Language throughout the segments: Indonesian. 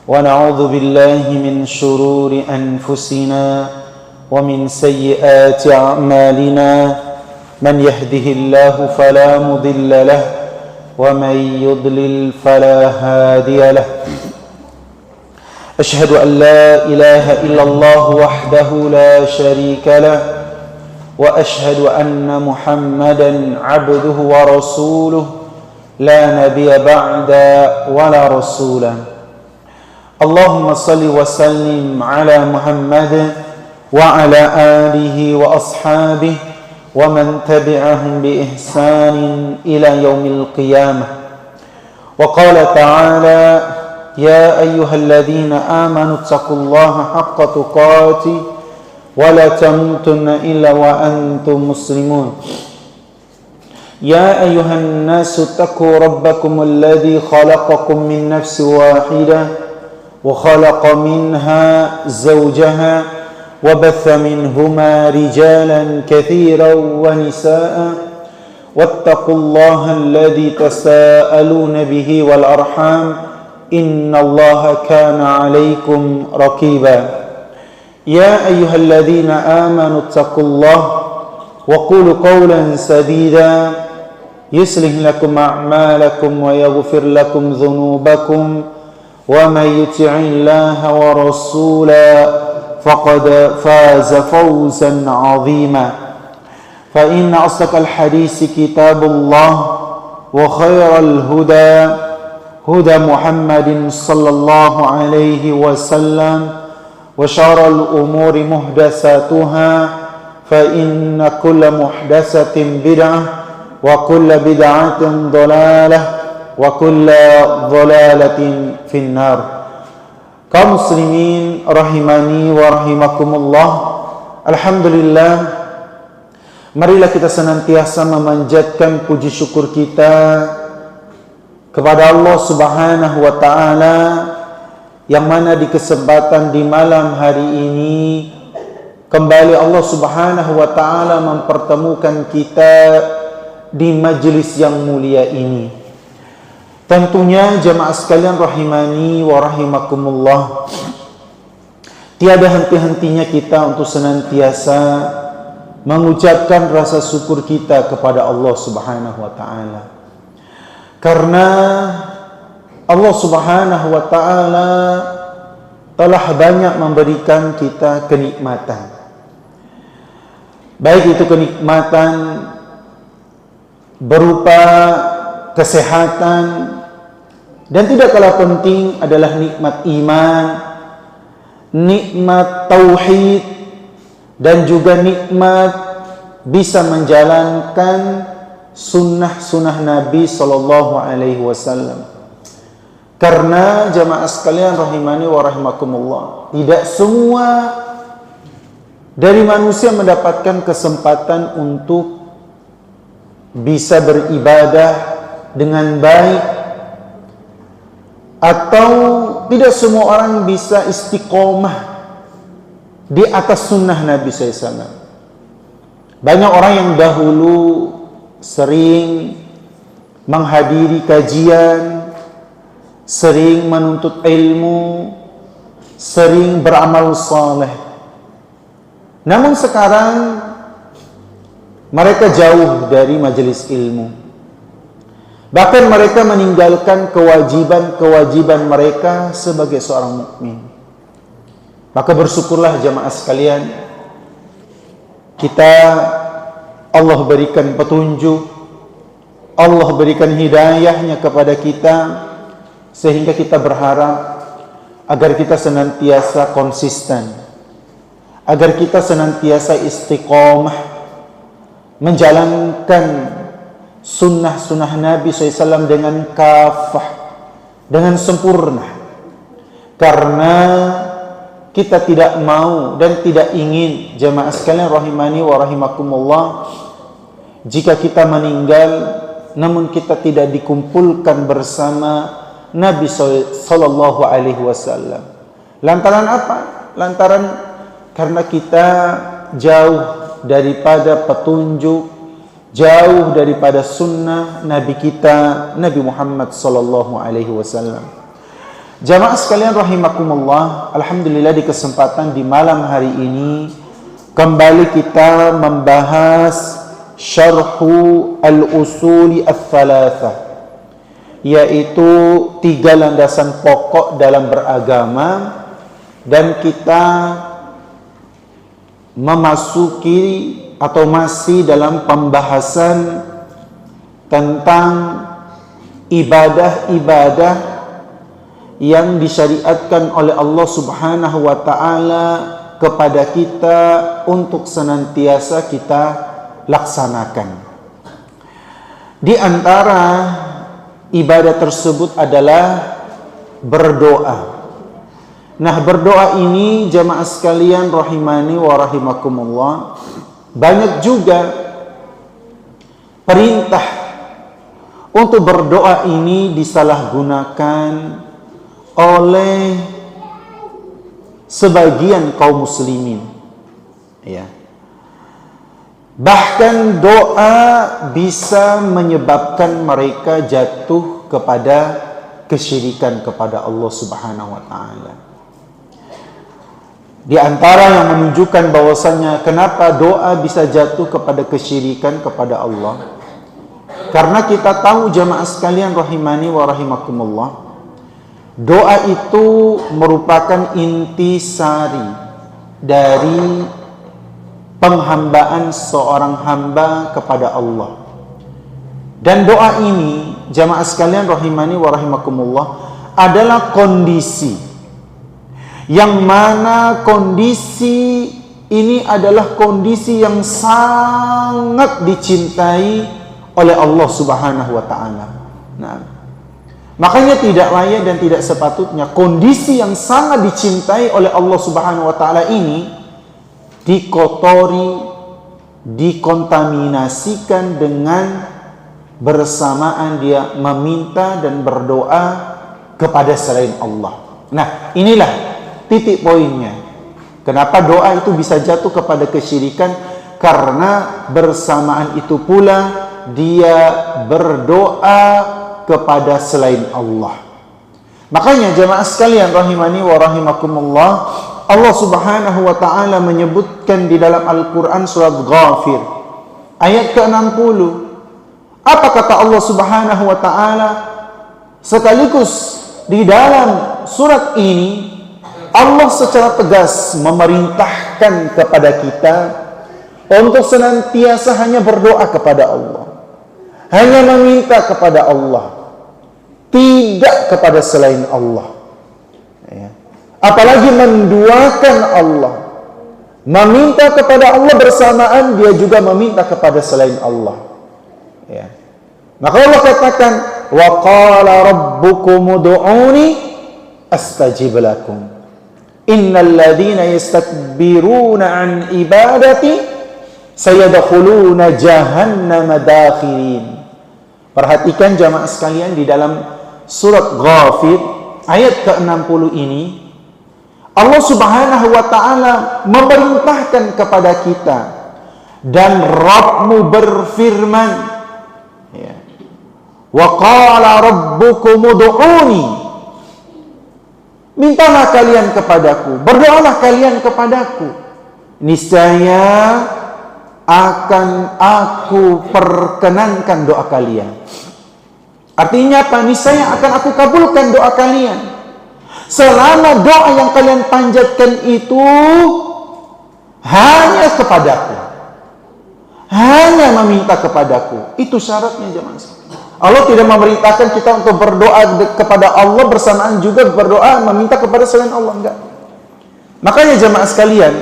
ونعوذ بالله من شرور أنفسنا ومن سيئات أعمالنا من يهده الله فلا مضل له ومن يضلل فلا هادي له أشهد أن لا إله إلا الله وحده لا شريك له وأشهد أن محمدا عبده ورسوله لا نبي بعد ولا رسولا اللهم صل وسلم على محمد وعلى آله وأصحابه ومن تبعهم بإحسان إلى يوم القيامة وقال تعالى يا أيها الذين آمنوا اتقوا الله حق تقاته ولا تموتن إلا وأنتم مسلمون يا أيها الناس اتقوا ربكم الذي خلقكم من نفس واحدة وخلق منها زوجها وبث منهما رجالا كثيرا ونساء واتقوا الله الذي تساءلون به والأرحام إن الله كان عليكم رقيبا يا أيها الذين آمنوا اتقوا الله وقولوا قولا سديدا يصلح لكم أعمالكم ويغفر لكم ذنوبكم ومن يطع الله ورسوله فقد فاز فوزا عظيما فإن أصدق الحديث كتاب الله وخير الهدى هدى محمد صلى الله عليه وسلم وشر الأمور محدثاتها فإن كل محدثة بدعة وكل بدعة ضلالة وكل ضلالة في النار. Kaum muslimin rahimani wa rahimakumullah. Alhamdulillah, marilah kita senantiasa memanjatkan puji syukur kita kepada Allah Subhanahu wa taala yang mana di kesempatan di malam hari ini kembali Allah Subhanahu wa taala mempertemukan kita di majelis yang mulia ini. Tentunya jemaah sekalian rahimani wa rahimakumullah, tiada henti-hentinya kita untuk senantiasa mengucapkan rasa syukur kita kepada Allah Subhanahu wa taala. Karena Allah Subhanahu wa taala telah banyak memberikan kita kenikmatan. Baik itu kenikmatan berupa kesehatan, dan tidak kalah penting adalah nikmat iman, nikmat tauhid, dan juga nikmat bisa menjalankan sunnah-sunnah Nabi Sallallahu Alaihi Wasallam. Karena jamaah sekalian rahimani wa rahimakumullah, tidak semua dari manusia mendapatkan kesempatan untuk bisa beribadah dengan baik, atau tidak semua orang bisa istiqomah di atas sunnah Nabi SAW. Banyak orang yang dahulu sering menghadiri kajian, sering menuntut ilmu, sering beramal saleh. Namun sekarang mereka jauh dari majelis ilmu. Bahkan mereka meninggalkan kewajiban-kewajiban mereka sebagai seorang mukmin. Maka bersyukurlah jamaah sekalian, kita Allah berikan petunjuk, Allah berikan hidayahnya kepada kita, sehingga kita berharap agar kita senantiasa konsisten, agar kita senantiasa istiqomah menjalankan sunnah-sunnah Nabi SAW dengan kafah, dengan sempurna. Karena kita tidak mau dan tidak ingin jamaah sekalian rahimani wa rahimakumullah, jika kita meninggal namun kita tidak dikumpulkan bersama Nabi Sallallahu Alaihi Wasallam. Lantaran apa? Lantaran karena kita jauh daripada petunjuk, jauh daripada sunnah Nabi kita, Nabi Muhammad sallallahu alaihi wasallam. Jamaah sekalian rahimakumullah, alhamdulillah di kesempatan di malam hari ini kembali kita membahas syarhu al-usuli ats-tsalatsah, yaitu 3 landasan pokok dalam beragama, dan kita memasuki atau masih dalam pembahasan tentang ibadah-ibadah yang disyariatkan oleh Allah Subhanahu wa taala kepada kita untuk senantiasa kita laksanakan. Di antara ibadah tersebut adalah berdoa. Nah, berdoa ini jamaah sekalian rahimani wa rahimakumullah, banyak juga perintah untuk berdoa ini disalahgunakan oleh sebagian kaum muslimin, ya. Bahkan doa bisa menyebabkan mereka jatuh kepada kesyirikan kepada Allah Subhanahu wa taala. Di antara yang menunjukkan bahwasanya kenapa doa bisa jatuh kepada kesyirikan kepada Allah, karena kita tahu jamaah sekalian rahimani wa rahimakumullah, doa itu merupakan intisari dari penghambaan seorang hamba kepada Allah. Dan doa ini jamaah sekalian rahimani wa rahimakumullah adalah kondisi yang mana kondisi ini adalah kondisi yang sangat dicintai oleh Allah Subhanahu wa taala. Nah, makanya tidak layak dan tidak sepatutnya kondisi yang sangat dicintai oleh Allah Subhanahu wa taala ini dikotori, dikontaminasikan dengan bersamaan dia meminta dan berdoa kepada selain Allah. Nah, inilah titik poinnya. Kenapa doa itu bisa jatuh kepada kesyirikan? Karena bersamaan itu pula dia berdoa kepada selain Allah. Makanya jamaah sekalian rahimani wa rahimakumullah, Allah Subhanahu wa taala menyebutkan di dalam Al-Qur'an surat Ghafir ayat ke-60. Apa kata Allah Subhanahu wa taala? Sekaligus di dalam surat ini Allah secara tegas memerintahkan kepada kita untuk senantiasa hanya berdoa kepada Allah, hanya meminta kepada Allah, tidak kepada selain Allah, ya. Apalagi menduakan Allah, meminta kepada Allah bersamaan dia juga meminta kepada selain Allah, ya. Maka Allah katakan, wa qala rabbukum ud'uni astajib lakum innal ladzina yastakbiruna an ibadati sayadkhuluna jahannama dakhirin. Perhatikan jamaah sekalian di dalam surat Ghafir ayat ke-60 ini Allah Subhanahu wa taala memerintahkan kepada kita, dan Rabbmu berfirman, ya, wa qala rabbukum ud'uni, mintalah kalian kepadaku, berdoalah kalian kepadaku, niscaya akan aku perkenankan doa kalian. Artinya apa? Niscaya akan aku kabulkan doa kalian selama doa yang kalian panjatkan itu hanya kepadaku, hanya meminta kepadaku. Itu syaratnya jemaah sekalian. Allah tidak memerintahkan kita untuk berdoa kepada Allah bersamaan juga berdoa meminta kepada selain Allah, enggak. Makanya jemaah sekalian,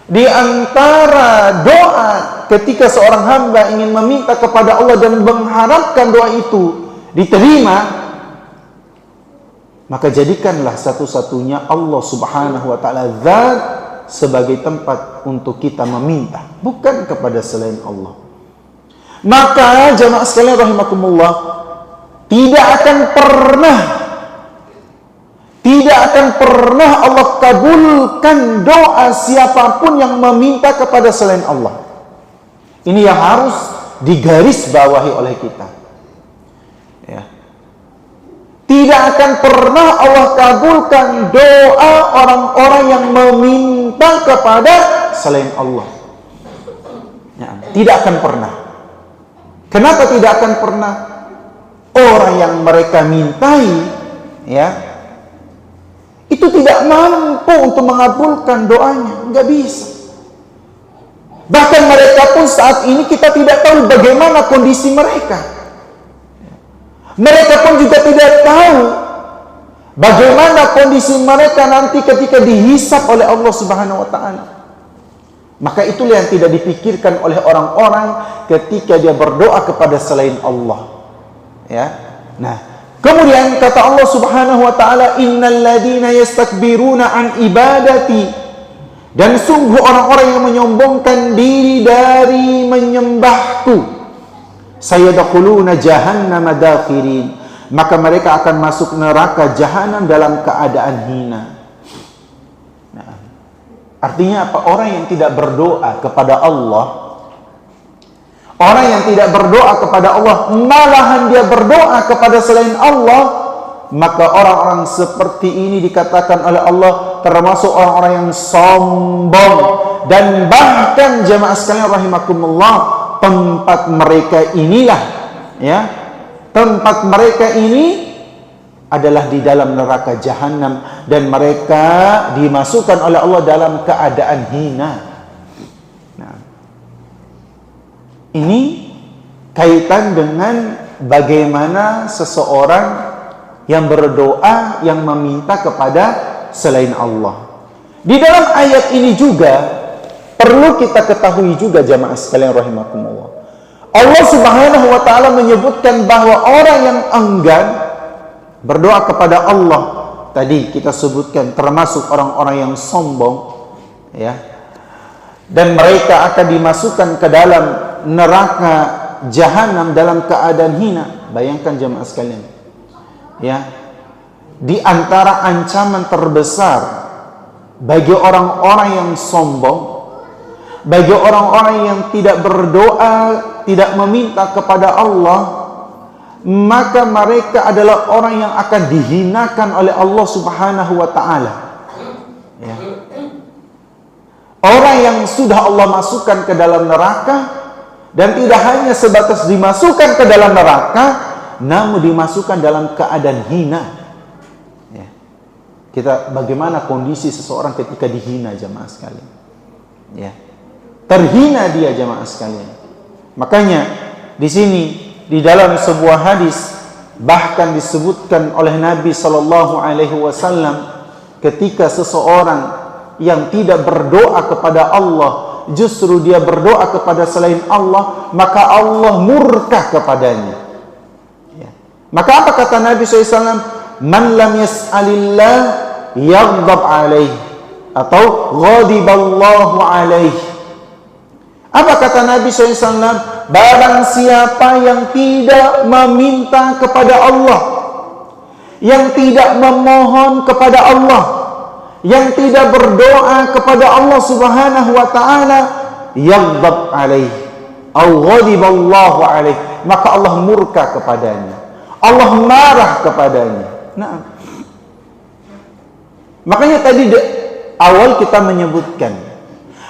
di antara doa ketika seorang hamba ingin meminta kepada Allah dan mengharapkan doa itu diterima, maka jadikanlah satu-satunya Allah Subhanahu wa taala zat sebagai tempat untuk kita meminta, bukan kepada selain Allah. Maka jamaah sekalian rahimakumullah, tidak akan pernah Allah kabulkan doa siapapun yang meminta kepada selain Allah. Ini yang harus digarisbawahi oleh kita, ya. Tidak akan pernah Allah kabulkan doa orang-orang yang meminta kepada selain Allah. Ya, tidak akan pernah. Kenapa tidak akan pernah? Orang yang mereka mintai, ya, itu tidak mampu untuk mengabulkan doanya, nggak bisa. Bahkan mereka pun saat ini kita tidak tahu bagaimana kondisi mereka. Mereka pun juga tidak tahu bagaimana kondisi mereka nanti ketika dihisab oleh Allah Subhanahu wa taala. Maka itulah yang tidak dipikirkan oleh orang-orang ketika dia berdoa kepada selain Allah. Ya. Nah, kemudian kata Allah Subhanahu wa taala, "Innal ladzina yastakbiruna an ibadati." Dan sungguh orang-orang yang menyombongkan diri dari menyembahku, sayadkhuluna jahannama dakhirin, maka mereka akan masuk neraka jahanam dalam keadaan hina. Nah, artinya apa? Orang yang tidak berdoa kepada Allah, orang yang tidak berdoa kepada Allah, malahan dia berdoa kepada selain Allah, maka orang-orang seperti ini dikatakan oleh Allah termasuk orang-orang yang sombong. Dan bahkan jemaah sekalian rahimakumullah, tempat mereka inilah, ya, tempat mereka ini adalah di dalam neraka jahanam, dan mereka dimasukkan oleh Allah dalam keadaan hina. Nah, ini kaitan dengan bagaimana seseorang yang berdoa, yang meminta kepada selain Allah. Di dalam ayat ini juga perlu kita ketahui juga jamaah sekalian rahimakumullah, Allah Subhanahu wa taala menyebutkan bahwa orang yang enggan berdoa kepada Allah, tadi kita sebutkan termasuk orang-orang yang sombong, ya. Dan mereka akan dimasukkan ke dalam neraka jahanam dalam keadaan hina. Bayangkan jamaah sekalian. Ya. Di antara ancaman terbesar bagi orang-orang yang sombong, bagi orang-orang yang tidak berdoa, tidak meminta kepada Allah, maka mereka adalah orang yang akan dihinakan oleh Allah Subhanahu wa taala. Ya. Orang yang sudah Allah masukkan ke dalam neraka, dan tidak hanya sebatas dimasukkan ke dalam neraka, namun dimasukkan dalam keadaan hina. Ya. Kita bagaimana kondisi seseorang ketika dihina jamaah sekalian? Ya. Terhina dia jamaah sekalian. Makanya di sini di dalam sebuah hadis bahkan disebutkan oleh Nabi sallallahu alaihi wasallam, ketika seseorang yang tidak berdoa kepada Allah, justru dia berdoa kepada selain Allah, maka Allah murka kepadanya. Ya. Maka apa kata Nabi SAW? Man lam yas'alillah yaghdab alaih, atau ghadiballahu alaih. Apa kata Nabi SAW? Barang siapa yang tidak meminta kepada Allah, yang tidak memohon kepada Allah, yang tidak berdoa kepada Allah Subhanahu wa taala, yaghdab alaih au ghadiballahu alaih, maka Allah murka kepadanya, Allah marah kepadanya. Nah, makanya tadi awal kita menyebutkan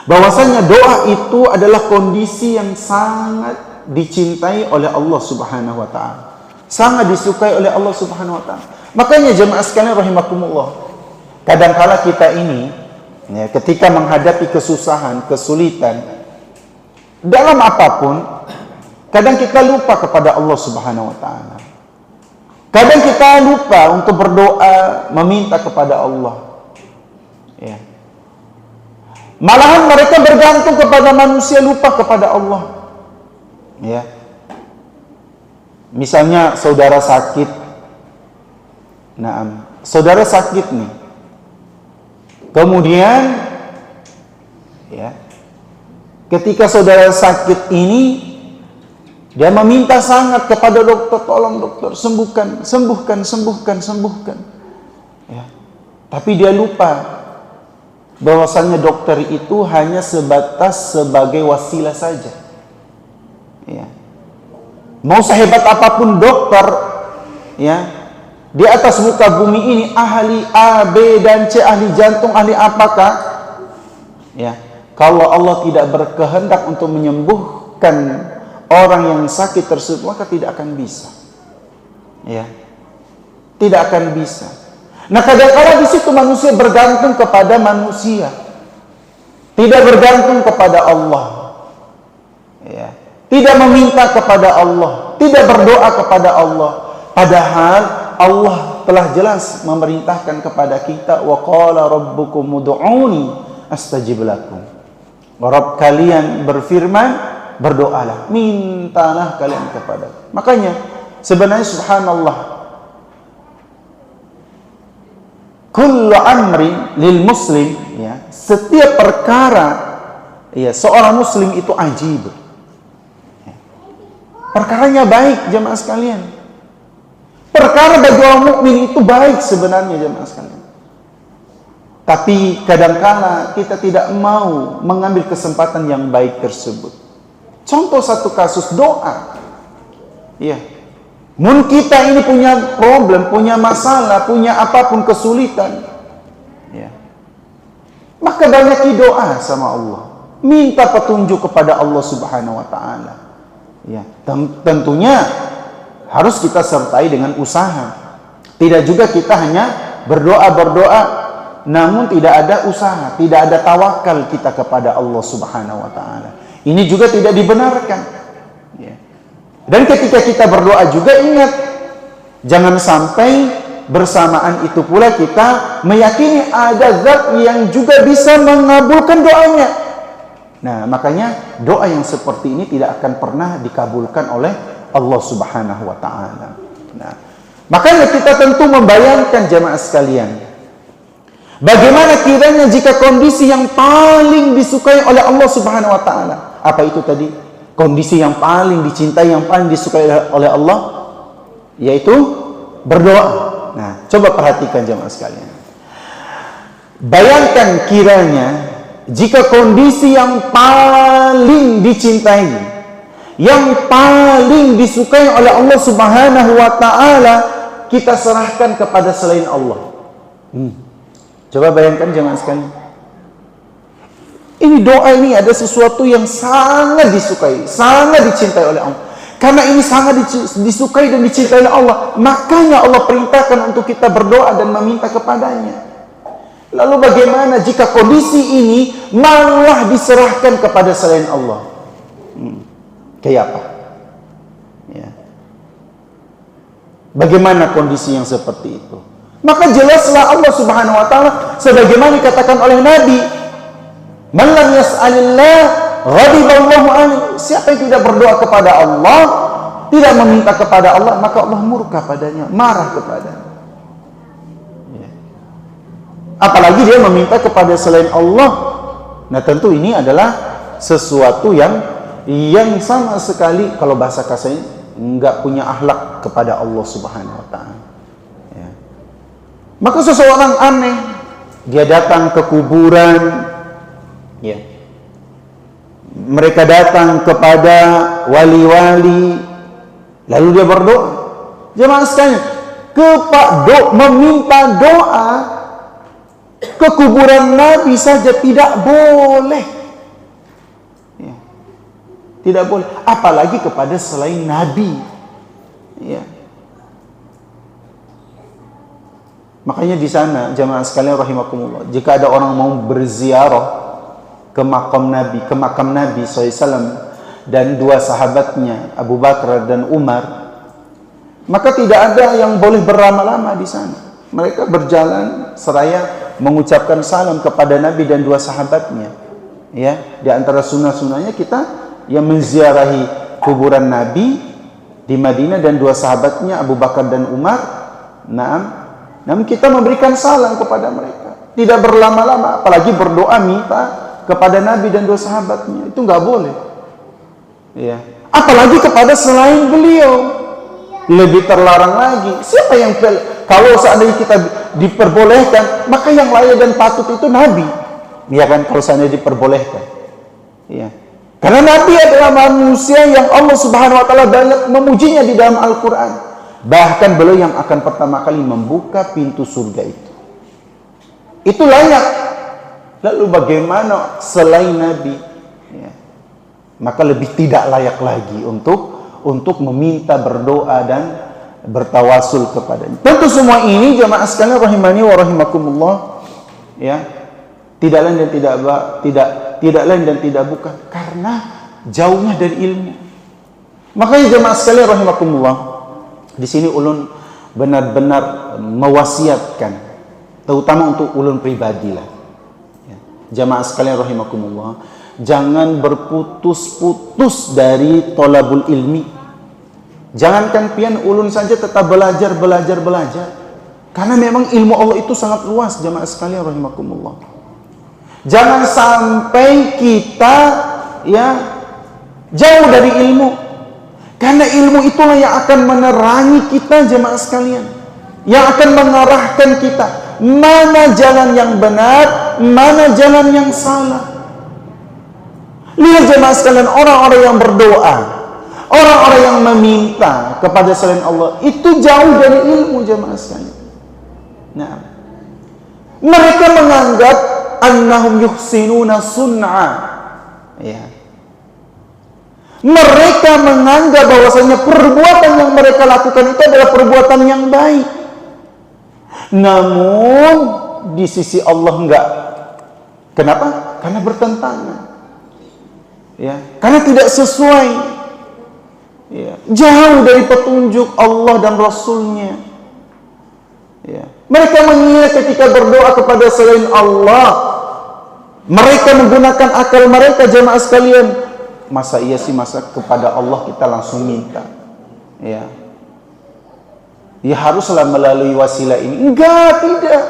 bahwasanya doa itu adalah kondisi yang sangat dicintai oleh Allah Subhanahu wa taala, sangat disukai oleh Allah Subhanahu wa taala. Makanya jemaah sekalian rahimakumullah, kadangkala kita ini, ya, ketika menghadapi kesusahan, kesulitan dalam apapun, kadang kita lupa kepada Allah Subhanahu wa taala. Kadang kita lupa untuk berdoa, meminta kepada Allah. Ya. Malahan mereka bergantung kepada manusia, lupa kepada Allah. Ya. Misalnya saudara sakit. Nah, saudara sakit nih. Kemudian ya, ketika saudara sakit ini, dia meminta sangat kepada dokter, tolong dokter, sembuhkan, sembuhkan, sembuhkan, sembuhkan. Ya. Tapi dia lupa bahwasanya dokter itu hanya sebatas sebagai wasilah saja. Ya. Mau sehebat apapun dokter, ya, di atas muka bumi ini ahli A, B, dan C, ahli jantung, ahli apakah? Ya, kalau Allah tidak berkehendak untuk menyembuhkan orang yang sakit tersebut, maka tidak akan bisa. Ya, tidak akan bisa. Nah, kadang-kadang di situ manusia bergantung kepada manusia, tidak bergantung kepada Allah. Ya, tidak meminta kepada Allah, tidak berdoa kepada Allah. Padahal Allah telah jelas memerintahkan kepada kita, wa qala rabbukum ud'uni astajib lakum. Rabb kalian berfirman, berdoalah, mintalah kalian kepada. Makanya sebenarnya subhanallah, kullu amri lil muslim, ya, setiap perkara, ya, seorang muslim itu ajib. Ya. Perkaranya baik, jemaah sekalian. Perkara bagi orang mukmin itu baik sebenarnya, jemaah sekalian. Tapi kadangkala kita tidak mau mengambil kesempatan yang baik tersebut. Contoh satu kasus, doa. Ya. Mun kita ini punya problem, punya masalah, punya apapun kesulitan, ya, maka banyaki doa sama Allah, minta petunjuk kepada Allah Subhanahu wa taala. Ya, tentunya harus kita sertai dengan usaha. Tidak juga kita hanya berdoa namun tidak ada usaha, tidak ada tawakal kita kepada Allah Subhanahu wa taala. Ini juga tidak dibenarkan. Ya. Dan ketika kita berdoa juga ingat, jangan sampai bersamaan itu pula kita meyakini ada zat yang juga bisa mengabulkan doanya. Nah, makanya doa yang seperti ini tidak akan pernah dikabulkan oleh Allah Subhanahu wa taala. Nah, makanya kita tentu membayangkan jamaah sekalian, bagaimana kiranya jika kondisi yang paling disukai oleh Allah Subhanahu wa taala, apa itu tadi? Kondisi yang paling dicintai, yang paling disukai oleh Allah, yaitu berdoa. Nah, coba perhatikan jemaah sekalian. Bayangkan kiranya jika kondisi yang paling dicintai, yang paling disukai oleh Allah Subhanahu wa taala, kita serahkan kepada selain Allah. Coba bayangkan jemaah sekalian. Ini doa ini ada sesuatu yang sangat disukai, sangat dicintai oleh Allah. Karena ini sangat disukai dan dicintai oleh Allah, makanya Allah perintahkan untuk kita berdoa dan meminta kepadanya. Lalu bagaimana jika kondisi ini malah diserahkan kepada selain Allah? Kayak apa? Ya. Bagaimana kondisi yang seperti itu? Maka jelaslah Allah Subhanahu wa taala sebagaimana dikatakan oleh Nabi, man lam yas'alillah ghadiballahu anhu. Siapa yang tidak berdoa kepada Allah, tidak meminta kepada Allah, maka Allah murka padanya, marah kepadanya. Ya. Apalagi dia meminta kepada selain Allah. Nah, tentu ini adalah sesuatu yang sama sekali, kalau bahasa kasarnya, enggak punya akhlak kepada Allah Subhanahu wa taala. Ya. Maka seseorang aneh, dia datang ke kuburan, ya. Mereka datang kepada wali-wali, lalu dia berdoa. Jemaah sekalian, meminta doa ke kuburan Nabi saja tidak boleh. Ya. Tidak boleh, apalagi kepada selain Nabi. Ya. Makanya di sana jemaah sekalian rahimakumullah, jika ada orang mau berziarah ke makam Nabi SAW dan dua sahabatnya Abu Bakar dan Umar, maka tidak ada yang boleh berlama-lama di sana. Mereka berjalan seraya mengucapkan salam kepada Nabi dan dua sahabatnya. Ya, di antara sunnah-sunnahnya kita yang menziarahi kuburan Nabi di Madinah dan dua sahabatnya Abu Bakar dan Umar. Namun kita memberikan salam kepada mereka, tidak berlama-lama, apalagi berdoa minta kepada Nabi dan dua sahabatnya, itu nggak boleh. Ya. Apalagi kepada selain beliau, lebih terlarang lagi. Siapa yang kalau seandainya kita diperbolehkan, maka yang layak dan patut itu Nabi. Ya kan, kalau seandainya diperbolehkan. Ya. Karena Nabi adalah manusia yang Allah Subhanahu wa taala banyak memujinya di dalam Al-Qur'an. Bahkan beliau yang akan pertama kali membuka pintu surga itu. Itu layak. Lalu bagaimana selain Nabi? Ya. Maka lebih tidak layak lagi untuk meminta, berdoa dan bertawasul kepadanya. Tentu semua ini jamaah sekalian rahimani wa rahimakumullah, ya, tidak lain dan tidak bukan karena jauhnya dari ilmu. Makanya jamaah sekalian rahimakumullah, di sini ulun benar-benar mewasiatkan, terutama untuk ulun pribadi lah. Ya. Jamaah sekalian rahimakumullah, jangan berputus-putus dari tolabul ilmi. Jangankan pian ulun saja tetap belajar. Karena memang ilmu Allah itu sangat luas jamaah sekalian rahimakumullah. Jangan sampai kita jauh dari ilmu. Karena ilmu itulah yang akan menerangi kita jamaah sekalian. Yang akan mengarahkan kita mana jalan yang benar, mana jalan yang salah. Lihat jemaah sekalian, orang-orang yang berdoa, orang-orang yang meminta kepada selain Allah, itu jauh dari ilmu jemaah sekalian. Nah, mereka menganggap annahum yuhsinuna sun'a. Ya. Mereka menganggap bahwasanya perbuatan yang mereka lakukan itu adalah perbuatan yang baik. Namun di sisi Allah enggak. Kenapa? Karena bertentangan. Ya, karena tidak sesuai, ya, jauh dari petunjuk Allah dan Rasulnya. Ya. Mereka mengira ketika berdoa kepada selain Allah, mereka menggunakan akal mereka jemaah sekalian. Masa iya sih, masa kepada Allah kita langsung minta? Ya, ya haruslah melalui wasilah ini. Enggak, tidak.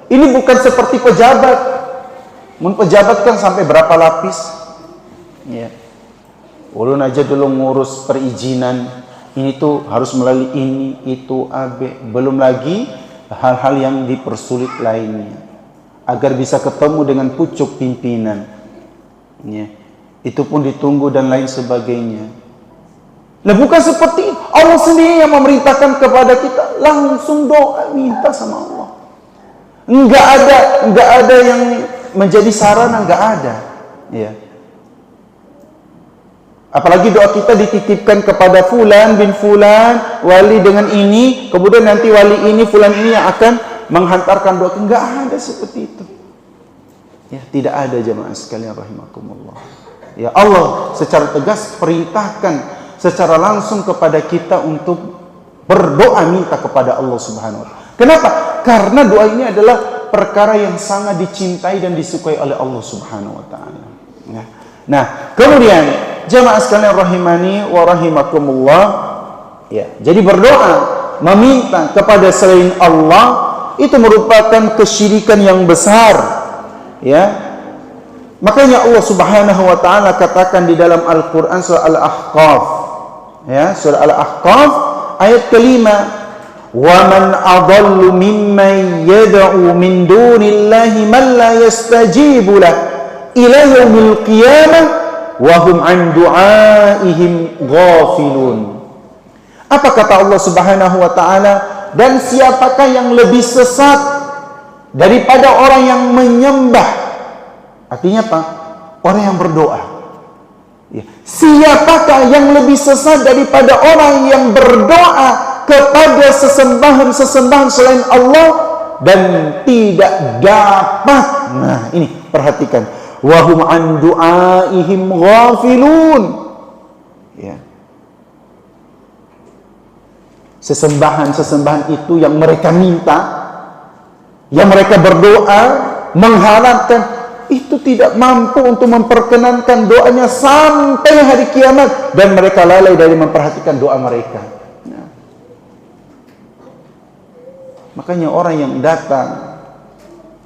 Ini bukan seperti pejabat. Pejabat kan sampai berapa lapis? Ya, ulun aja dulu ngurus perizinan, ini tuh harus melalui ini, itu, AB. Belum lagi hal-hal yang dipersulit lainnya, agar bisa ketemu dengan pucuk pimpinan. Ya, itu pun ditunggu dan lain sebagainya. Nah, bukan seperti Allah sendiri yang memerintahkan kepada kita langsung doa minta sama Allah. Enggak ada yang menjadi sarana, enggak ada. Ya. Apalagi doa kita dititipkan kepada fulan bin fulan, wali dengan ini, kemudian nanti wali ini, fulan ini yang akan menghantarkan doa. Enggak ada seperti itu. Ya, tidak ada jemaah sekalian rahimakumullah. Ya, Allah secara tegas perintahkan secara langsung kepada kita untuk berdoa minta kepada Allah Subhanahu wa taala. Kenapa? Karena doa ini adalah perkara yang sangat dicintai dan disukai oleh Allah Subhanahu wa taala. Ya. Nah, kemudian jemaah sekalian rahimani wa rahimakumullah, ya, jadi berdoa meminta kepada selain Allah itu merupakan kesyirikan yang besar, ya. Makanya Allah Subhanahu wa taala katakan di dalam Al-Qur'an surah Al-Ahqaf, ya, surah Al-Ahqaf ayat kelima, wa man adallu mimman yad'u min dunillahi man la yastajibu lahu ila yaumil qiyamah wa hum an du'aihim ghafilun. Apa kata Allah Subhanahu wa taala? Dan siapakah yang lebih sesat daripada orang yang menyembah? Artinya apa? Orang yang berdoa. Ya. Siapakah yang lebih sesat daripada orang yang berdoa kepada sesembahan-sesembahan selain Allah dan tidak dapat? Nah, ini perhatikan. Wahum an du'aihim ghafilun. Ya. Sesembahan-sesembahan itu yang mereka minta, yang mereka berdoa, mengharapkan, itu tidak mampu untuk memperkenankan doanya sampai hari kiamat, dan mereka lalai dari memperhatikan doa mereka. Ya. Makanya orang yang datang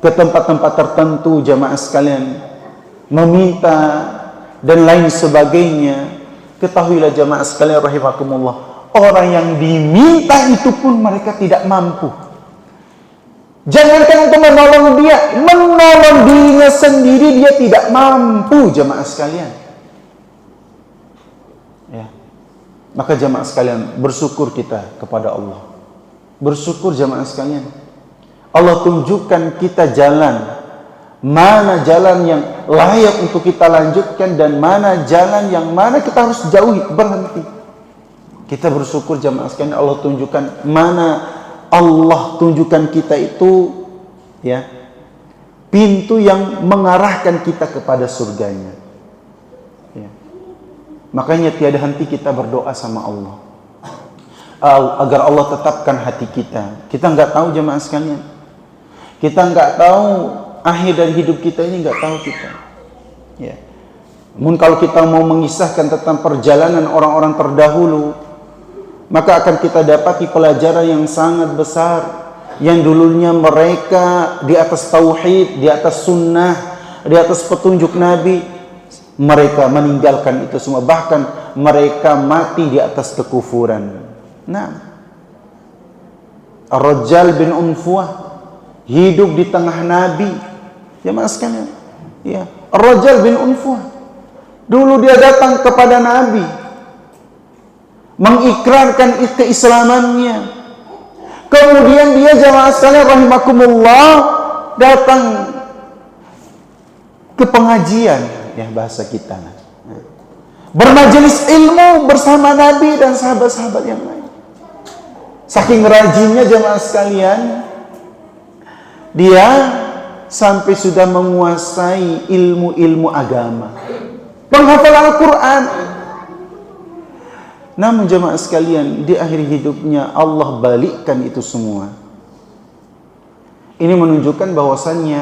ke tempat-tempat tertentu jamaah sekalian meminta dan lain sebagainya, ketahuilah jamaah sekalian rahimakumullah, orang yang diminta itu pun mereka tidak mampu. Jangankan untuk menolong dia, menolong dirinya sendiri dia tidak mampu jamaah sekalian. Ya. Maka jamaah sekalian, bersyukur kita kepada Allah. Bersyukur jamaah sekalian. Allah tunjukkan kita jalan. Mana jalan yang layak untuk kita lanjutkan dan mana jalan yang mana kita harus jauhi, berhenti. Kita bersyukur jamaah sekalian, Allah tunjukkan mana Allah tunjukkan kita itu ya pintu yang mengarahkan kita kepada surganya. Ya. Makanya tiada henti kita berdoa sama Allah agar Allah tetapkan hati kita. Kita nggak tahu jamaah sekalian. Kita nggak tahu akhir dari hidup kita ini, nggak tahu kita. Ya. Namun kalau kita mau mengisahkan tentang perjalanan orang-orang terdahulu, maka akan kita dapati pelajaran yang sangat besar. Yang dulunya mereka di atas tauhid, di atas sunnah, di atas petunjuk Nabi, mereka meninggalkan itu semua. Bahkan mereka mati di atas kekufuran. Nah, Ar-Rajjal bin Unfuah hidup di tengah Nabi. Jemaah sekalian, ya, Ar-Rajjal bin Unfuah dulu dia datang kepada Nabi, mengikrarkan keislamannya. Kemudian dia jamaah sekalian rahimakumullah datang ke pengajian, ya bahasa kita, bermajelis ilmu bersama Nabi dan sahabat-sahabat yang lain. Saking rajinnya jamaah sekalian, dia sampai sudah menguasai ilmu-ilmu agama, penghafal Al-Quran. Namun jemaah sekalian, di akhir hidupnya Allah balikkan itu semua. Ini menunjukkan bahwasannya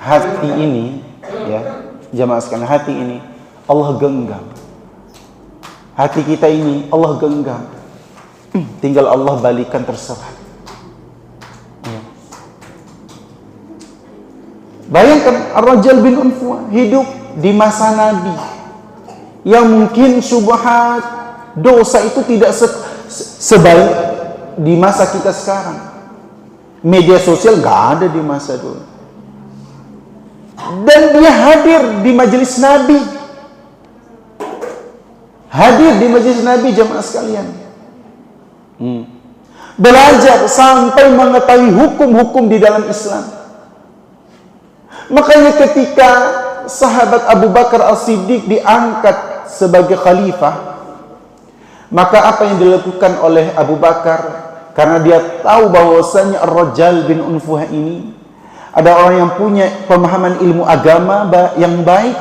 hati ini, ya jemaah sekalian, hati ini Allah genggam. Hati kita ini Allah genggam. Tinggal Allah balikkan, terserah. Ya. Bayangkan Ar-Rajjal bin Unfuah hidup di masa Nabi yang mungkin syubhat, dosa itu tidak sebaik di masa kita sekarang. Media sosial nggak ada di masa dulu. Dan dia hadir di majelis Nabi. Hadir di majelis Nabi jemaah sekalian. Belajar sampai mengetahui hukum-hukum di dalam Islam. Makanya ketika sahabat Abu Bakar As-Siddiq diangkat sebagai khalifah, maka apa yang dilakukan oleh Abu Bakar, karena dia tahu bahwasanya Ar-Rajjal bin Unfuah ini ada orang yang punya pemahaman ilmu agama yang baik,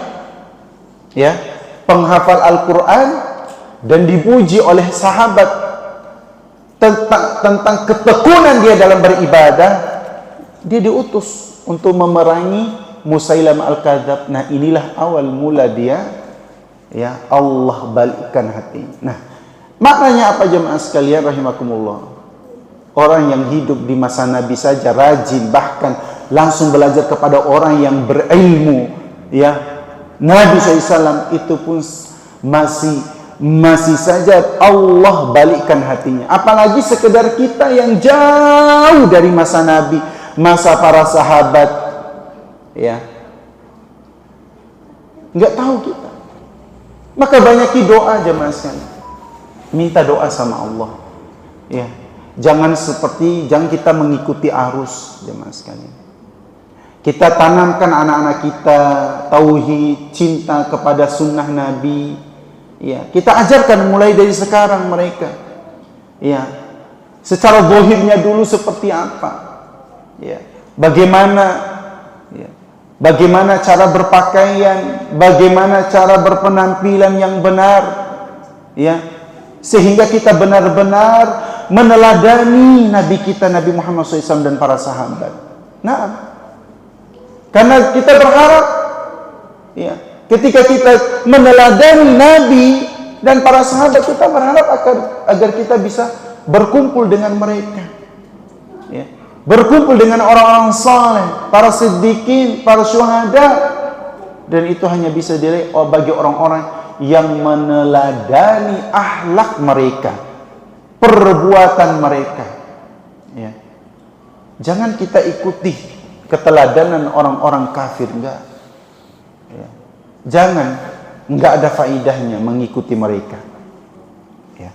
ya, penghafal Al-Quran, dan dipuji oleh sahabat tentang ketekunan dia dalam beribadah. Dia diutus untuk memerangi Musailamah Al-Kadzab. Nah, inilah awal mula dia, ya, Allah balikkan hati. Nah, maknanya apa jemaah sekalian rahimakumullah? Orang yang hidup di masa Nabi saja rajin, bahkan langsung belajar kepada orang yang berilmu, ya, Nabi SAW, itu pun masih saja Allah balikkan hatinya. Apalagi sekedar kita yang jauh dari masa Nabi, masa para sahabat, ya, nggak tahu kita. Maka banyaki doa jemaah sekalian. Minta doa sama Allah, ya. Jangan kita mengikuti arus jemaah sekalian. Kita tanamkan anak-anak kita tauhid, cinta kepada sunnah Nabi, ya. Kita ajarkan mulai dari sekarang mereka, ya, secara zahirnya dulu seperti apa, ya, bagaimana cara berpakaian, bagaimana cara berpenampilan yang benar, ya, sehingga kita benar-benar meneladani Nabi kita, Nabi Muhammad SAW dan para sahabat. Nah, karena kita berharap, ya, ketika kita meneladani Nabi dan para sahabat, kita berharap agar kita bisa berkumpul dengan mereka, ya, berkumpul dengan orang-orang saleh, para siddiqin, para syuhada. Dan itu hanya bisa diraih bagi orang-orang yang meneladani akhlak mereka, perbuatan mereka, ya. Jangan kita ikuti keteladanan orang-orang kafir, enggak, ya. Jangan, enggak ada faidahnya mengikuti mereka, ya.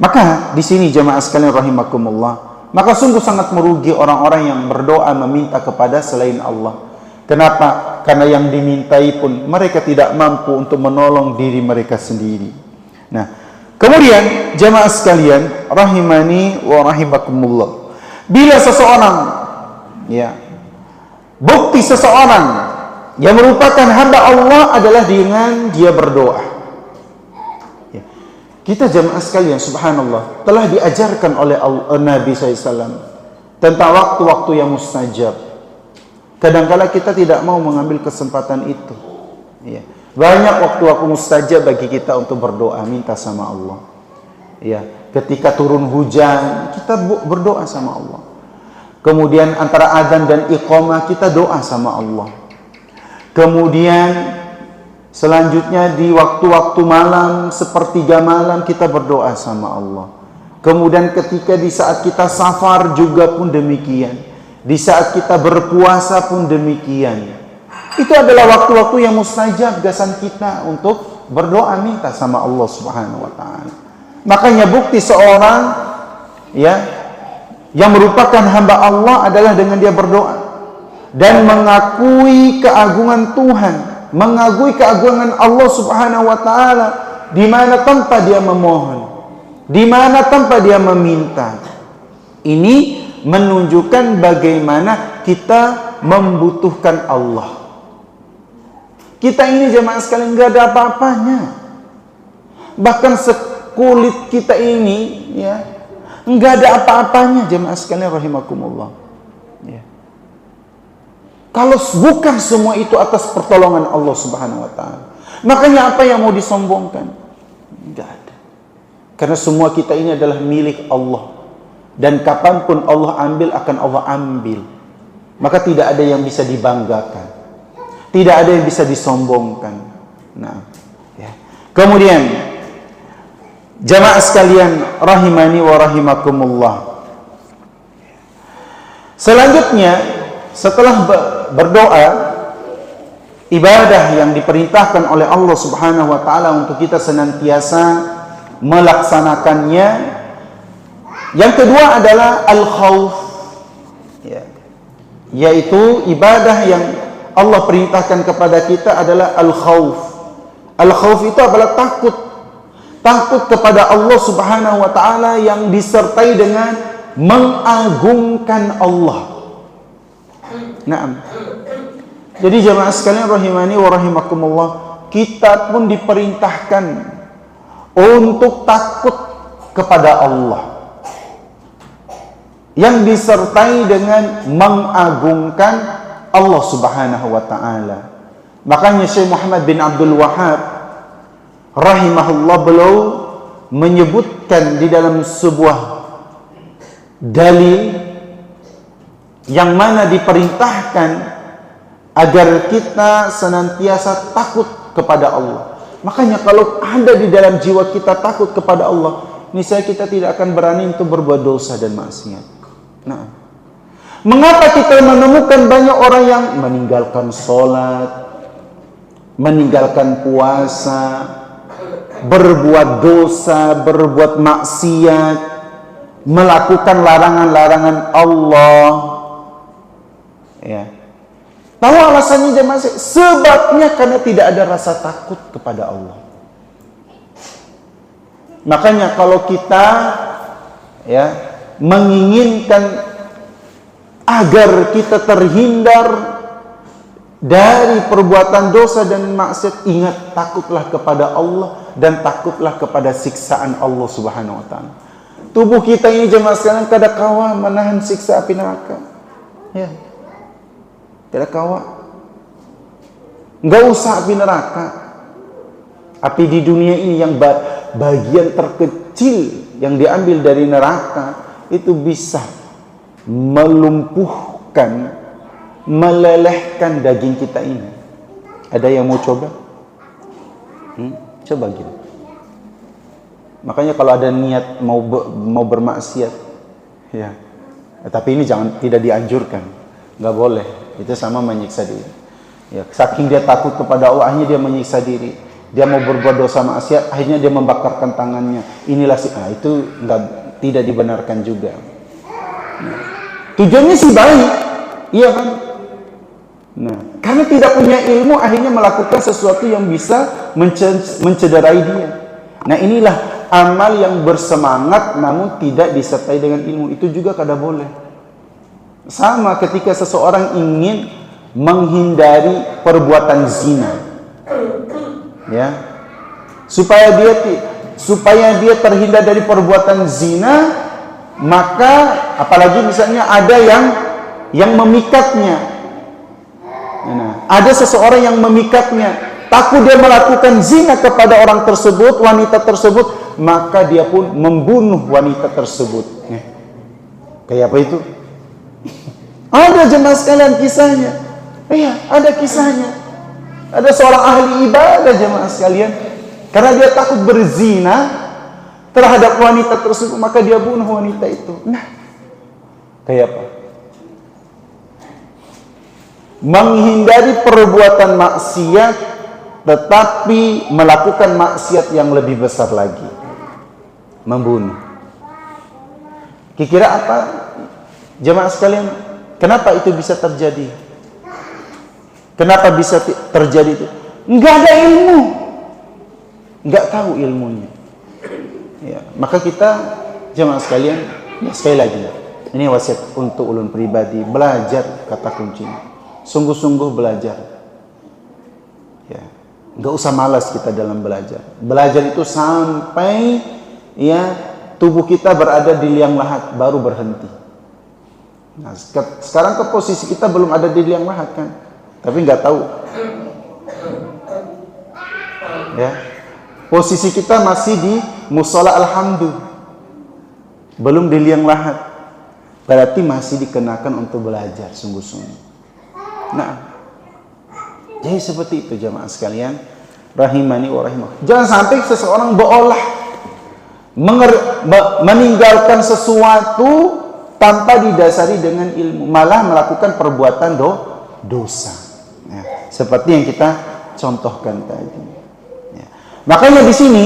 Maka di sini jemaah sekalian rahimakumullah, maka sungguh sangat merugi orang-orang yang berdoa meminta kepada selain Allah. Kenapa? Karena yang dimintai pun mereka tidak mampu untuk menolong diri mereka sendiri. Nah, kemudian jemaah sekalian rahimani wa rahimakumullah, bila seseorang, ya, bukti seseorang yang merupakan hamba Allah adalah dengan dia berdoa. Ya. Kita jemaah sekalian, subhanallah, telah diajarkan oleh Nabi SAW tentang waktu-waktu yang mustajab. Kadang-kala kita tidak mau mengambil kesempatan itu. Ya. Banyak waktu-waktu mustajab bagi kita untuk berdoa, minta sama Allah. Ya. Ketika turun hujan, kita berdoa sama Allah. Kemudian antara adzan dan iqamah kita doa sama Allah. Kemudian selanjutnya di waktu-waktu malam, sepertiga malam kita berdoa sama Allah. Kemudian ketika di saat kita safar juga pun demikian. Di saat kita berpuasa pun demikian. Itu adalah waktu-waktu yang mustajab gasan kita untuk berdoa minta sama Allah Subhanahu wa taala. Makanya bukti seorang, ya, yang merupakan hamba Allah adalah dengan dia berdoa dan mengakui keagungan Tuhan, mengakui keagungan Allah Subhanahu wa taala di mana tanpa dia memohon, di mana tanpa dia meminta. Ini menunjukkan bagaimana kita membutuhkan Allah. Kita ini jemaah sekalian nggak ada apa-apanya. Bahkan sekulit kita ini, ya, nggak ada apa-apanya jemaah sekalian rahimakumullah. Ya. Kalau bukan semua itu atas pertolongan Allah Subhanahu wa taala, makanya apa yang mau disombongkan? Nggak ada. Karena semua kita ini adalah milik Allah. Dan kapanpun Allah ambil, akan Allah ambil. Maka tidak ada yang bisa dibanggakan, tidak ada yang bisa disombongkan. Nah, ya. Kemudian jamaah sekalian rahimani wa rahimakumullah, selanjutnya setelah berdoa, ibadah yang diperintahkan oleh Allah Subhanahu wa taala untuk kita senantiasa melaksanakannya, yang kedua adalah al-khauf, ya, yaitu ibadah yang Allah perintahkan kepada kita adalah al-khauf. Al-khauf itu adalah takut. Takut kepada Allah Subhanahu wa taala yang disertai dengan mengagungkan Allah. Naam. Jadi jemaah sekalian rahimani wa rahimakumullah, kita pun diperintahkan untuk takut kepada Allah yang disertai dengan mengagungkan Allah Subhanahu wa taala. Makanya Syekh Muhammad bin Abdul Wahhab rahimahullah beliau menyebutkan di dalam sebuah dalil yang mana diperintahkan agar kita senantiasa takut kepada Allah. Makanya kalau ada di dalam jiwa kita takut kepada Allah, niscaya kita tidak akan berani untuk berbuat dosa dan maksiat. Nah, mengapa kita menemukan banyak orang yang meninggalkan sholat, meninggalkan puasa, berbuat dosa, berbuat maksiat, melakukan larangan-larangan Allah? Ya. Tahu alasannya jemaah? Sebabnya karena tidak ada rasa takut kepada Allah. Makanya kalau kita, ya, menginginkan agar kita terhindar dari perbuatan dosa dan maksiat, ingat, takutlah kepada Allah dan takutlah kepada siksaan Allah Subhanahu wa taala. Tubuh kita ini jemaah sekalian kada kawa menahan siksa api neraka. Ya. Kada kawa. Enggak usah api neraka. Api di dunia ini yang bagian terkecil yang diambil dari neraka itu bisa melumpuhkan, melelehkan daging kita ini. Ada yang mau coba? Coba gitu. Makanya kalau ada niat mau bermaksiat, ya, tapi ini tidak dianjurkan, nggak boleh. Itu sama menyiksa diri. Ya, saking dia takut kepada Allah, akhirnya dia menyiksa diri. Dia mau berbuat dosa maksiat, akhirnya dia membakarkan tangannya. Inilah itu tidak dibenarkan juga. Tujuannya sih baik, iya kan? Nah, karena tidak punya ilmu, akhirnya melakukan sesuatu yang bisa mencederai dia. Nah, inilah amal yang bersemangat namun tidak disertai dengan ilmu. Itu juga kada boleh. Sama ketika seseorang ingin menghindari perbuatan zina, ya, supaya dia terhindar dari perbuatan zina, maka apalagi misalnya ada yang memikatnya. Nah, ada seseorang yang memikatnya, takut dia melakukan zina kepada orang tersebut, wanita tersebut, maka dia pun membunuh wanita tersebut. Kayak apa itu? Ada jemaah sekalian kisahnya. Iya, ada kisahnya. Ada seorang ahli ibadah jemaah sekalian, karena dia takut berzina terhadap wanita tersebut, maka dia bunuh wanita itu. Nah, kayak apa? Menghindari perbuatan maksiat tetapi melakukan maksiat yang lebih besar lagi, membunuh. Kira-kira apa jemaah sekalian? Kenapa itu bisa terjadi? Kenapa bisa terjadi itu? Enggak ada ilmu, enggak tahu ilmunya. Ya, maka kita jemaah sekalian, ya sekali lagi, ini wasiat untuk ulun pribadi, belajar kata kuncinya. Sungguh-sungguh belajar. Ya, enggak usah malas kita dalam belajar. Belajar itu sampai ya tubuh kita berada di liang lahat baru berhenti. Nah, sekarang ke posisi kita belum ada di liang lahat kan, tapi nggak tahu. Ya, posisi kita masih di mushola alhamdu, belum di liang lahat. Berarti masih dikenakan untuk belajar sungguh-sungguh. Nah, jadi seperti itu jemaah sekalian, rahimani wa rahimakumullah. Jangan sampai seseorang berolah meninggalkan sesuatu tanpa didasari dengan ilmu, malah melakukan perbuatan dosa. Nah, seperti yang kita contohkan tadi. Ya. Makanya di sini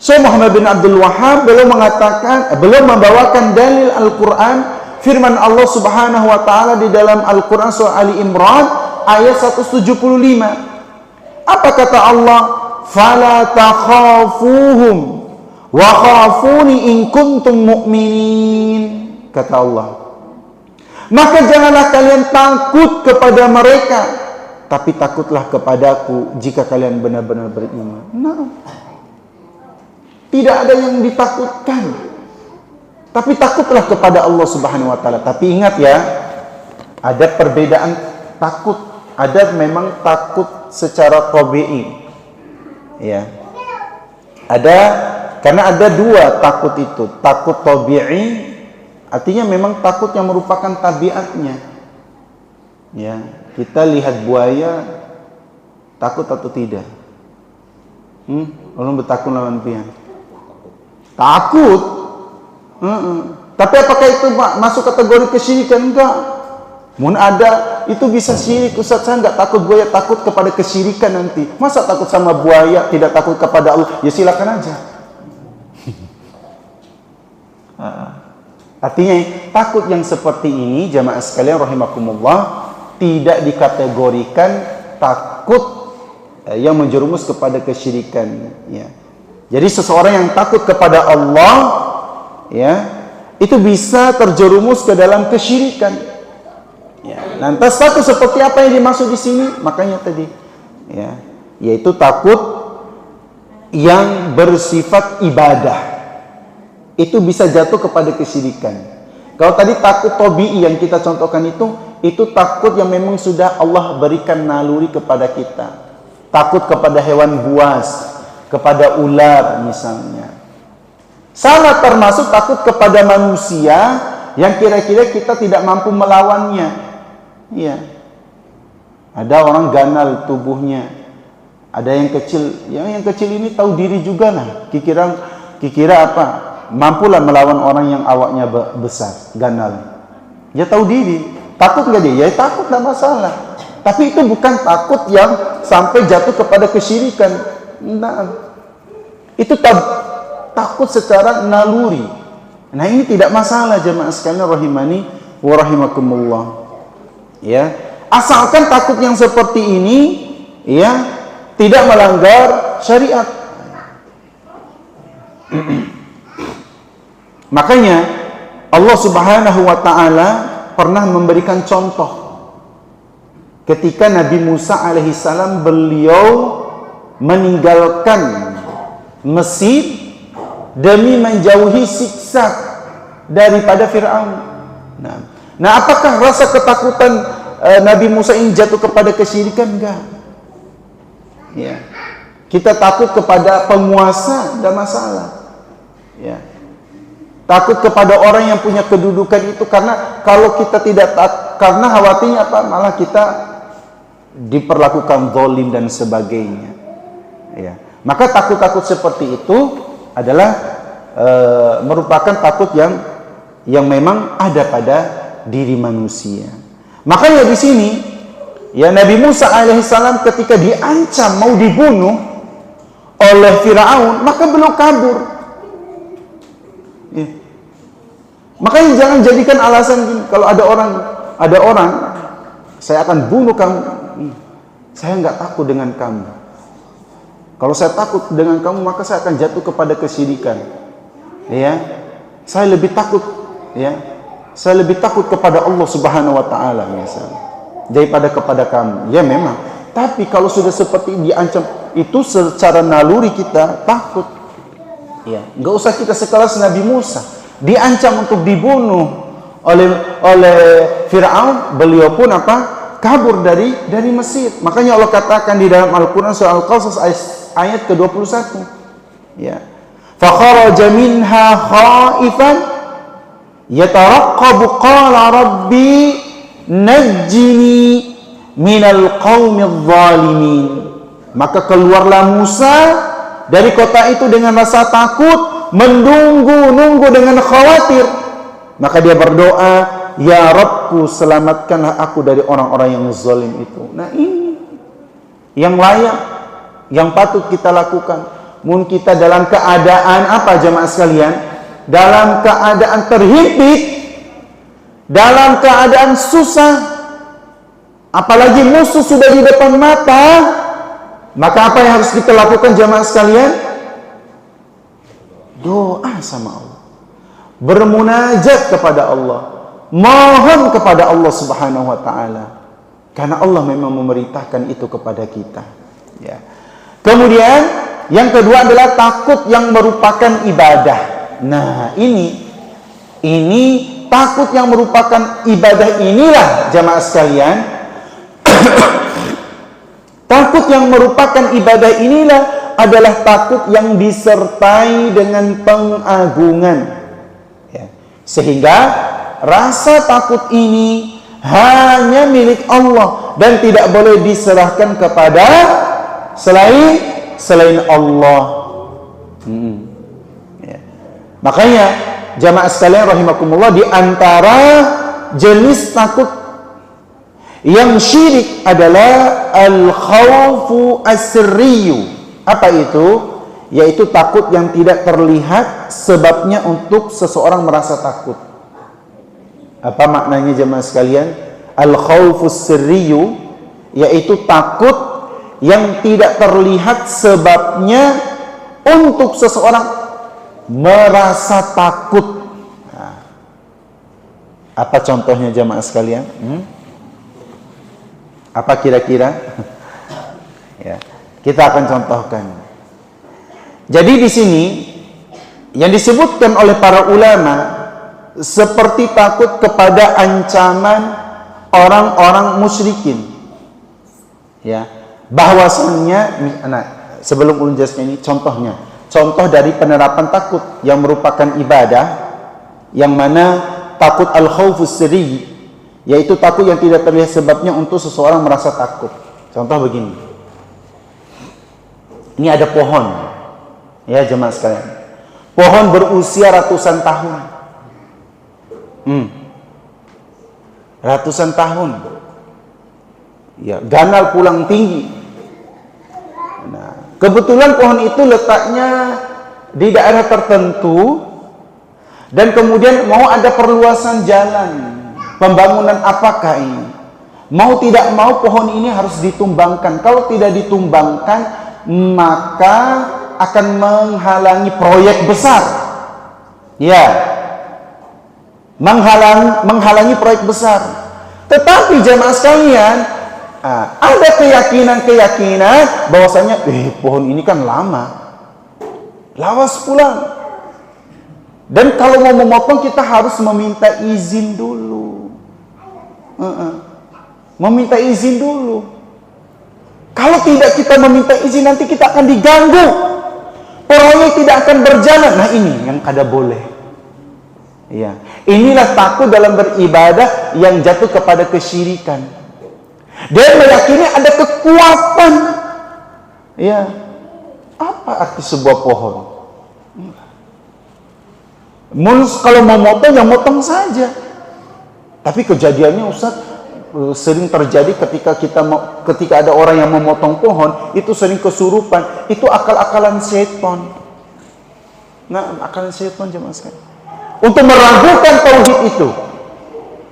Syekh Muhammad bin Abdul Wahhab beliau membawakan dalil Al-Quran, firman Allah Subhanahu wa taala di dalam Al-Quran surah Ali Imran ayat 175. Apa kata Allah? Fala takhafuhum wa khafuni in kuntum mu'minin. Kata Allah, maka janganlah kalian takut kepada mereka, tapi takutlah kepadaku jika kalian benar-benar beriman. Nah, tidak ada yang ditakutkan, tapi takutlah kepada Allah Subhanahu wa taala. Tapi ingat ya, ada perbedaan takut. Ada memang takut secara tabi'i. Ya. Karena ada dua takut itu. Takut tabi'i artinya memang takut yang merupakan tabiatnya. Ya, kita lihat buaya takut atau tidak? Orang bertakun lawan pian. Takut. Tapi apakah itu masuk kategori kesyirikan? Enggak. Mun ada itu bisa syirik. Ustaz, saya enggak takut buaya, takut kepada kesyirikan nanti. Masa takut sama buaya, tidak takut kepada Allah? Ya silakan aja. Artinya takut yang seperti ini jamaah sekalian rahimakumullah tidak dikategorikan takut yang menjerumus kepada kesyirikan, ya. Jadi seseorang yang takut kepada Allah, ya, itu bisa terjerumus ke dalam kesyirikan. Ya, lantas takut seperti apa yang dimaksud di sini? Makanya tadi, ya, yaitu takut yang bersifat ibadah. Itu bisa jatuh kepada kesyirikan. Kalau tadi takut tabi'i yang kita contohkan itu takut yang memang sudah Allah berikan naluri kepada kita. Takut kepada hewan buas, kepada ular misalnya. Sama termasuk takut kepada manusia yang kira-kira kita tidak mampu melawannya. Iya. Ada orang ganal tubuhnya. Ada yang kecil, yang kecil ini tahu diri juga lah. Kira apa? Mampulah melawan orang yang awaknya besar, ganal. Dia tahu diri. Takut nggak dia? Ya takut, nggak masalah. Tapi itu bukan takut yang sampai jatuh kepada kesyirikan. Nah, itu takut secara naluri. Nah, ini tidak masalah jemaah sekalian rahimani wa rahimakumullah. Ya, asalkan takut yang seperti ini ya tidak melanggar syariat. Makanya Allah Subhanahu wa taala pernah memberikan contoh ketika Nabi Musa alaihissalam beliau meninggalkan Mesir demi menjauhi siksa daripada Fir'aun. Nah, apakah rasa ketakutan Nabi Musa ini jatuh kepada kesyirikan? Enggak. Ya. Kita takut kepada penguasa, tidak masalah. Ya. Takut kepada orang yang punya kedudukan itu, karena kalau kita tidak karena khawatirnya apa? Malah kita diperlakukan zalim dan sebagainya. Ya. Maka takut-takut seperti itu adalah merupakan takut yang memang ada pada diri manusia. Makanya di sini ya Nabi Musa alaihissalam ketika diancam mau dibunuh oleh Firaun, maka beliau kabur. Ya. Makanya jangan jadikan alasan gini, kalau ada orang saya akan bunuh kamu. Saya nggak takut dengan kamu. Kalau saya takut dengan kamu, maka saya akan jatuh kepada kesyirikan. Ya, saya lebih takut. Ya, saya lebih takut kepada Allah Subhanahu Wa Taala misalnya daripada kepada kamu. Ya memang. Tapi kalau sudah seperti diancam, itu secara naluri kita takut. Ya, nggak usah kita sekelas Nabi Musa diancam untuk dibunuh oleh Fir'aun, beliau pun apa? Kabur dari Mesir. Makanya Allah katakan di dalam Al-Qur'an surah Al-Qasas ayat ke-21. Ya. Fa kharaja minha khaifan yataraqqabu qala rabbi najjini minal qaumidh zalimin. Maka keluarlah Musa dari kota itu dengan rasa takut, menunggu dengan khawatir. Maka dia berdoa, ya Rabbku, selamatkanlah aku dari orang-orang yang zalim itu. Nah, ini yang layak, yang patut kita lakukan. Mungkin kita dalam keadaan apa jemaah sekalian? Dalam keadaan terhimpit, dalam keadaan susah, apalagi musuh sudah di depan mata, maka apa yang harus kita lakukan jemaah sekalian? Doa sama Allah, bermunajat kepada Allah, mohon kepada Allah Subhanahu wa taala, karena Allah memang memerintahkan itu kepada kita. Ya. Kemudian yang kedua adalah takut yang merupakan ibadah. Nah, ini takut yang merupakan ibadah inilah jamaah sekalian. Takut yang merupakan ibadah inilah adalah takut yang disertai dengan pengagungan. Ya. Sehingga rasa takut ini hanya milik Allah dan tidak boleh diserahkan kepada selain Allah. Ya. Makanya jamaah sekalian rahimakumullah, di antara jenis takut yang syirik adalah al-khawfu as-sirriyu. Apa itu? Yaitu takut yang tidak terlihat sebabnya untuk seseorang merasa takut. Apa maknanya jemaah sekalian? Al-khawfu as-sirriyu yaitu takut yang tidak terlihat sebabnya untuk seseorang merasa takut. Nah, apa contohnya jemaah sekalian? Apa kira-kira? Ya, kita akan contohkan. Jadi di sini yang disebutkan oleh para ulama seperti takut kepada ancaman orang-orang musyrikin. Ya, bahwasannya, nah, sebelum ulun jelaskan ini contohnya, contoh dari penerapan takut yang merupakan ibadah, yang mana takut al-khawfus sirri, yaitu takut yang tidak terlihat sebabnya untuk seseorang merasa takut. Contoh begini, ini ada pohon, ya jemaah sekalian, pohon berusia ratusan tahun, ratusan tahun, ya ganal pulang tinggi. Nah, Kebetulan pohon itu letaknya di daerah tertentu, dan kemudian mau ada perluasan jalan, pembangunan apakah ini? Mau tidak mau pohon ini harus ditumbangkan. Kalau tidak ditumbangkan, maka akan menghalangi proyek besar. Ya, menghalangi proyek besar. Tetapi jemaah sekalian, ada keyakinan bahwasanya pohon ini kan lama, lawas pula. Dan kalau mau memotong kita harus meminta izin dulu. Meminta izin dulu. Kalau tidak kita meminta izin, nanti kita akan diganggu. Proyek tidak akan berjalan. Nah, ini yang kada boleh. Ya, inilah takut dalam beribadah yang jatuh kepada kesyirikan. Dia meyakini ada kekuatan. Ya, apa arti sebuah pohon? Kalau mau motong, ya motong saja. Tapi kejadiannya Ustaz, sering terjadi ketika ada orang yang memotong pohon, itu sering kesurupan. Itu akal-akalan setan. Nah, akalan setan jemaah sekalian. Untuk meragukan tauhid itu.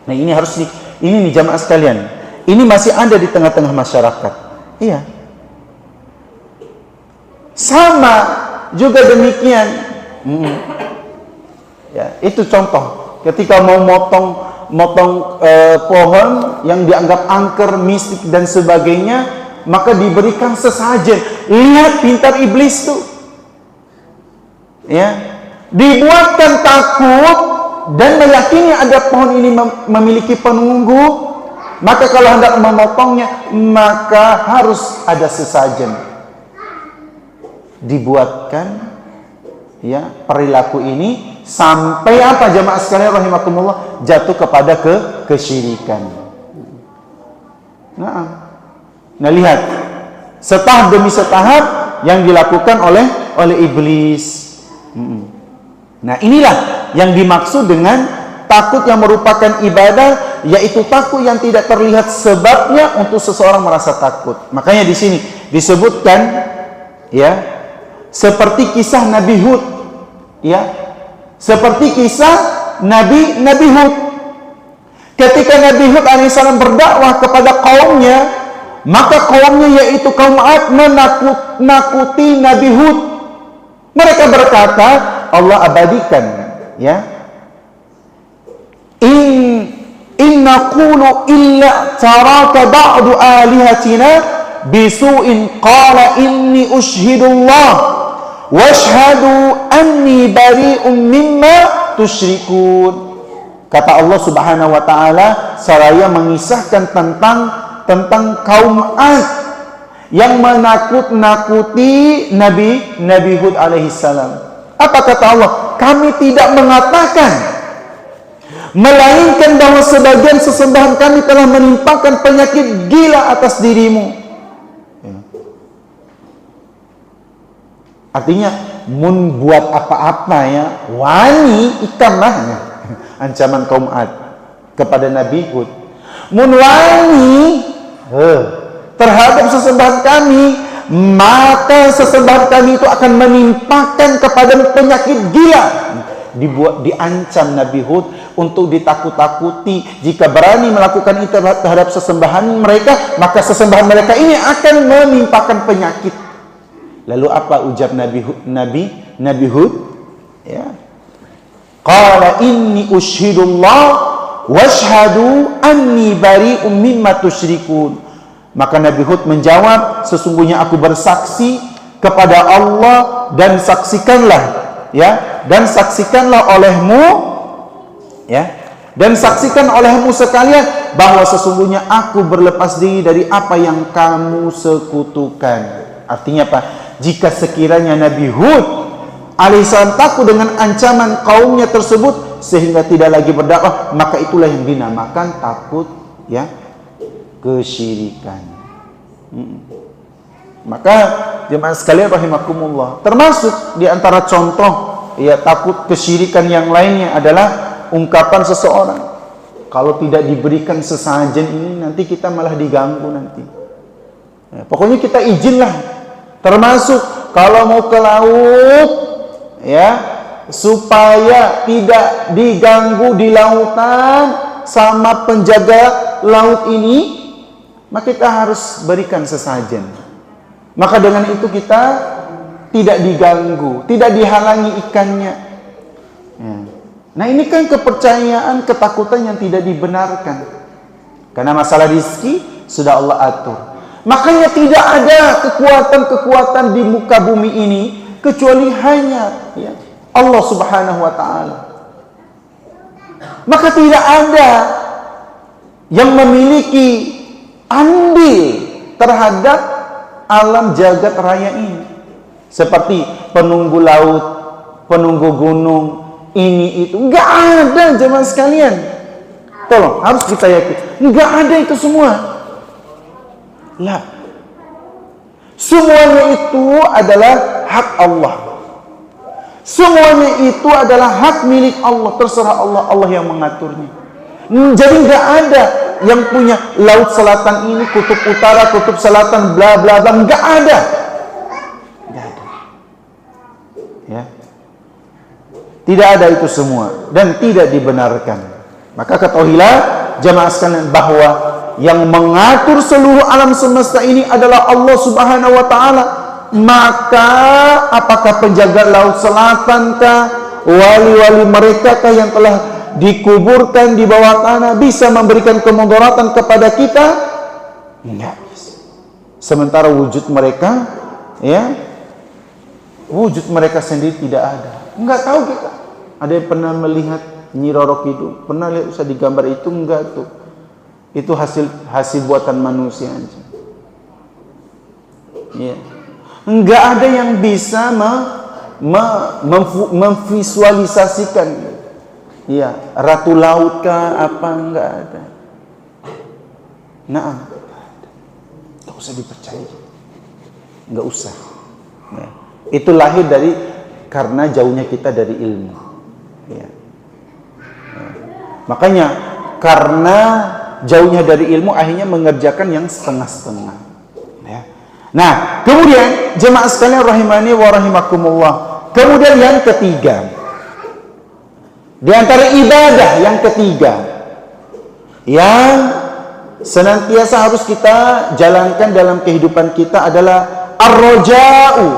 Nah, ini harus ini nih jemaah sekalian. Ini masih ada di tengah-tengah masyarakat. Iya. Sama juga demikian. Ya, itu contoh. Ketika mau motong pohon yang dianggap angker, mistik dan sebagainya, maka diberikan sesajen. Lihat pintar iblis tuh. Ya. Dibuatkan takut dan meyakini ada pohon ini memiliki penunggu, maka kalau hendak memotongnya maka harus ada sesajen. Dibuatkan ya perilaku ini sampai apa jamaah sekalian rahimakumullah, jatuh kepada kesyirikan. Nah lihat, setahap demi setahap yang dilakukan oleh iblis. Nah inilah yang dimaksud dengan takut yang merupakan ibadah, yaitu takut yang tidak terlihat sebabnya untuk seseorang merasa takut. Makanya di sini disebutkan ya, seperti kisah Nabi Hud, ya, seperti kisah Nabi Hud. Ketika Nabi Hud alaihissalam berdakwah kepada kaumnya, maka kaumnya yaitu kaum Ad menakuti Nabi Hud. Mereka berkata, Allah abadikan, ya, inna qulu illa taraka ba'du alihatina bisu'in qala inni ushhidullah washhadu anni bari'um mimma tusyrikun. Kata Allah Subhanahu wa taala seraya mengisahkan tentang kaum Ad yang menakut-nakuti Nabi Hud alaihissalam. Apa kata Allah? Kami tidak mengatakan, melainkan bahwa sebagian sesembahan kami telah menimpakan penyakit gila atas dirimu. Artinya, mun buat apa-apa ya, wani ikanlah ancaman kaum Ad kepada Nabi Hud. Mun wani terhadap sesembahan kami, maka sesembahan kami itu akan menimpakan kepada penyakit gila. Diancam Nabi Hud untuk ditakut-takuti. Jika berani melakukan itu terhadap sesembahan mereka, maka sesembahan mereka ini akan menimpakan penyakit. Lalu apa ujar Nabi Hud? Ya. Qala inni ushhidullah washhadu anni bari'um mimma tusyrikun. Maka Nabi Hud menjawab, sesungguhnya aku bersaksi kepada Allah dan saksikanlah, ya, dan saksikanlah olehmu, ya, dan saksikan olehmu sekalian bahwa sesungguhnya aku berlepas diri dari apa yang kamu sekutukan. Artinya apa? Jika sekiranya Nabi Hud alaihissalam takut dengan ancaman kaumnya tersebut sehingga tidak lagi berdakwah, maka itulah yang dinamakan takut, ya, kesyirikan. Maka jemaah sekalian rahimakumullah, termasuk di antara contoh ya takut kesyirikan yang lainnya adalah ungkapan seseorang, kalau tidak diberikan sesajen ini nanti kita malah diganggu nanti. Ya, pokoknya kita izinlah Termasuk kalau mau ke laut, ya, supaya tidak diganggu di lautan sama penjaga laut ini, maka kita harus berikan sesajen. Maka dengan itu kita tidak diganggu, tidak dihalangi ikannya. Ya. Nah, ini kan kepercayaan, ketakutan yang tidak dibenarkan. Karena masalah rizki sudah Allah atur. Makanya tidak ada kekuatan-kekuatan di muka bumi ini kecuali hanya, ya, Allah Subhanahu wa Ta'ala. Maka tidak ada yang memiliki andil terhadap alam jagat raya ini, seperti penunggu laut, penunggu gunung, ini itu. Nggak ada, jemaah sekalian. Tolong, harus kita yakin, nggak ada itu semua. Lah, semuanya itu adalah hak Allah. Semuanya itu adalah hak milik Allah, terserah Allah, Allah yang mengaturnya. Jadi nggak ada yang punya laut selatan ini, kutub utara, kutub selatan, bla bla bla, nggak ada. Nggak ada. Ya. Tidak ada itu semua dan tidak dibenarkan. Maka ketahuilah jemaah sekalian bahwa yang mengatur seluruh alam semesta ini adalah Allah Subhanahu wa Ta'ala. Maka apakah penjaga laut selatan kah, wali-wali mereka kah yang telah dikuburkan di bawah tanah bisa memberikan kemudaratan kepada kita? Enggak bisa. Sementara wujud mereka, ya, wujud mereka sendiri tidak ada. Enggak tahu kita. Ada yang pernah melihat Nyi Roro Kidul? Pernah lihat usah digambar itu? Enggak tuh. Itu hasil buatan manusia aja. Ya. Enggak ada yang bisa memvisualisasikan, ya, ratu laut kah apa, enggak ada. Nah, enggak usah dipercaya, enggak usah. Ya. Itu lahir dari karena jauhnya kita dari ilmu. Ya. Ya. Makanya karena jauhnya dari ilmu akhirnya mengerjakan yang setengah-setengah. Ya. Nah, kemudian jemaah sekalian rahimani wa rahimakumullah. Kemudian yang ketiga, di antara ibadah yang ketiga yang senantiasa harus kita jalankan dalam kehidupan kita adalah ar-raja'u.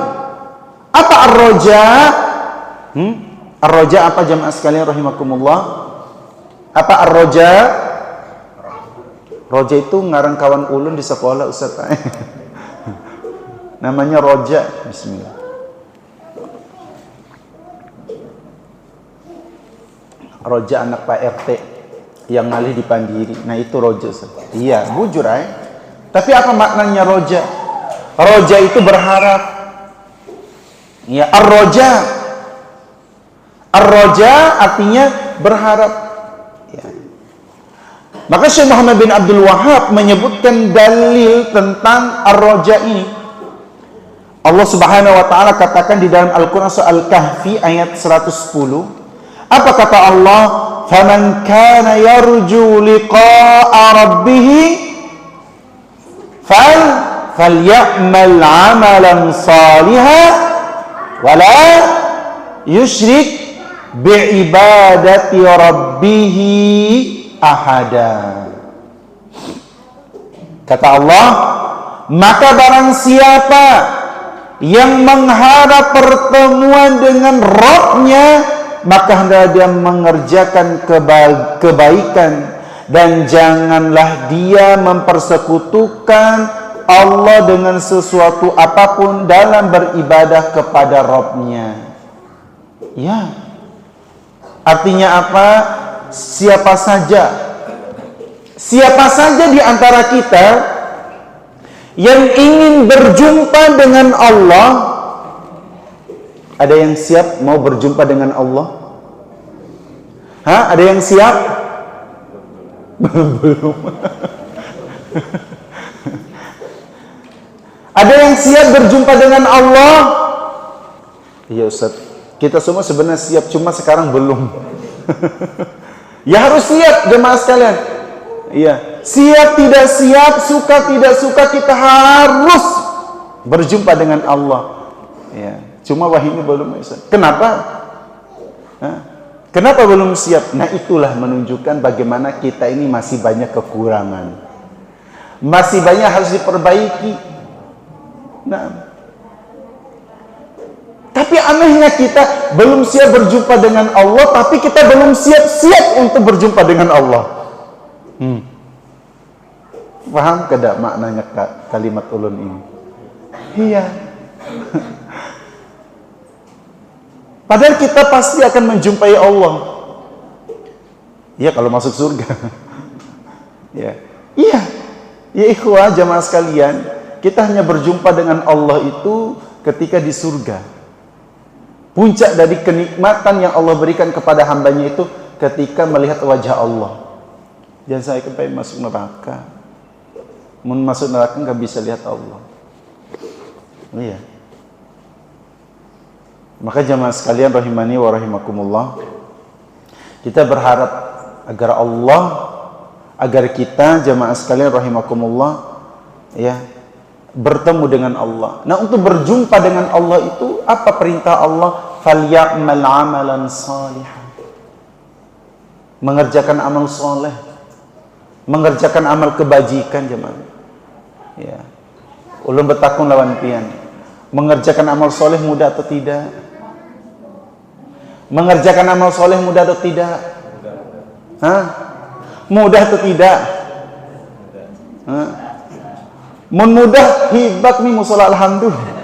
Apa ar-raja? Ar-raja apa jemaah sekalian rahimakumullah? Apa ar-raja? Roja itu ngarang kawan ulun di sekolah Ustaz. Namanya roja. Bismillah. Roja anak Pak RT yang ngalih di Pandiri. Nah itu roja Ustaz. Iya, bujur ay. Tapi apa maknanya roja? Roja itu berharap. Ya, ar-roja. Ar-roja artinya berharap. Ya. Maka Syekh Muhammad bin Abdul Wahhab menyebutkan dalil tentang ar-roja ini. Allah Subhanahu wa Ta'ala katakan di dalam Al-Quran surah Al-Kahfi ayat 110. Apa kata Allah? Faman kana yarju liqa'a rabbih falya'mal 'amalan salihan wala yusyrik bi'ibadati rabbih ahada. Kata Allah, maka barang siapa yang mengharap pertemuan dengan Rabb-nya, maka hendaklah dia mengerjakan kebaikan dan janganlah dia mempersekutukan Allah dengan sesuatu apapun dalam beribadah kepada Rabb-nya. Ya, artinya apa? Siapa saja di antara kita yang ingin berjumpa dengan Allah, ada yang siap mau berjumpa dengan Allah? Hah? Ada yang siap? Belum. Ada yang siap berjumpa dengan Allah? Iya Ustaz, kita semua sebenarnya siap, cuma sekarang belum. Ya harus siap jemaah sekalian. Iya, siap tidak siap, suka tidak suka, kita harus berjumpa dengan Allah. Ya, cuma wahyu ini belum bisa. Kenapa? Kenapa belum siap? Nah, itulah menunjukkan bagaimana kita ini masih banyak kekurangan. Masih banyak harus diperbaiki. Nah, tapi anehnya kita belum siap berjumpa dengan Allah, tapi kita belum siap-siap untuk berjumpa dengan Allah. Paham tidak maknanya kalimat ulun ini? Iya. Padahal kita pasti akan menjumpai Allah. Iya, kalau masuk surga. Ya. Iya. Ya ikhwah jamaah sekalian, kita hanya berjumpa dengan Allah itu ketika di surga. Puncak dari kenikmatan yang Allah berikan kepada hambanya itu ketika melihat wajah Allah. Jangan saya pengen masuk neraka. Mau masuk neraka nggak bisa lihat Allah. Iya. Maka jamaah sekalian rahimani wa rahimakumullah, kita berharap agar kita jamaah sekalian rahimakumullah ya bertemu dengan Allah. Nah, untuk berjumpa dengan Allah itu apa perintah Allah? Falyamal amalan salihan. Mengerjakan amal soleh, mengerjakan amal kebajikan jemaah. Ya. Ulun betakun lawan pian. Mengerjakan amal soleh mudah atau tidak? Mengerjakan amal soleh mudah atau tidak? Hah? Mudah atau tidak? Hah? Mun mudah hibak nih musola alhamdulillah.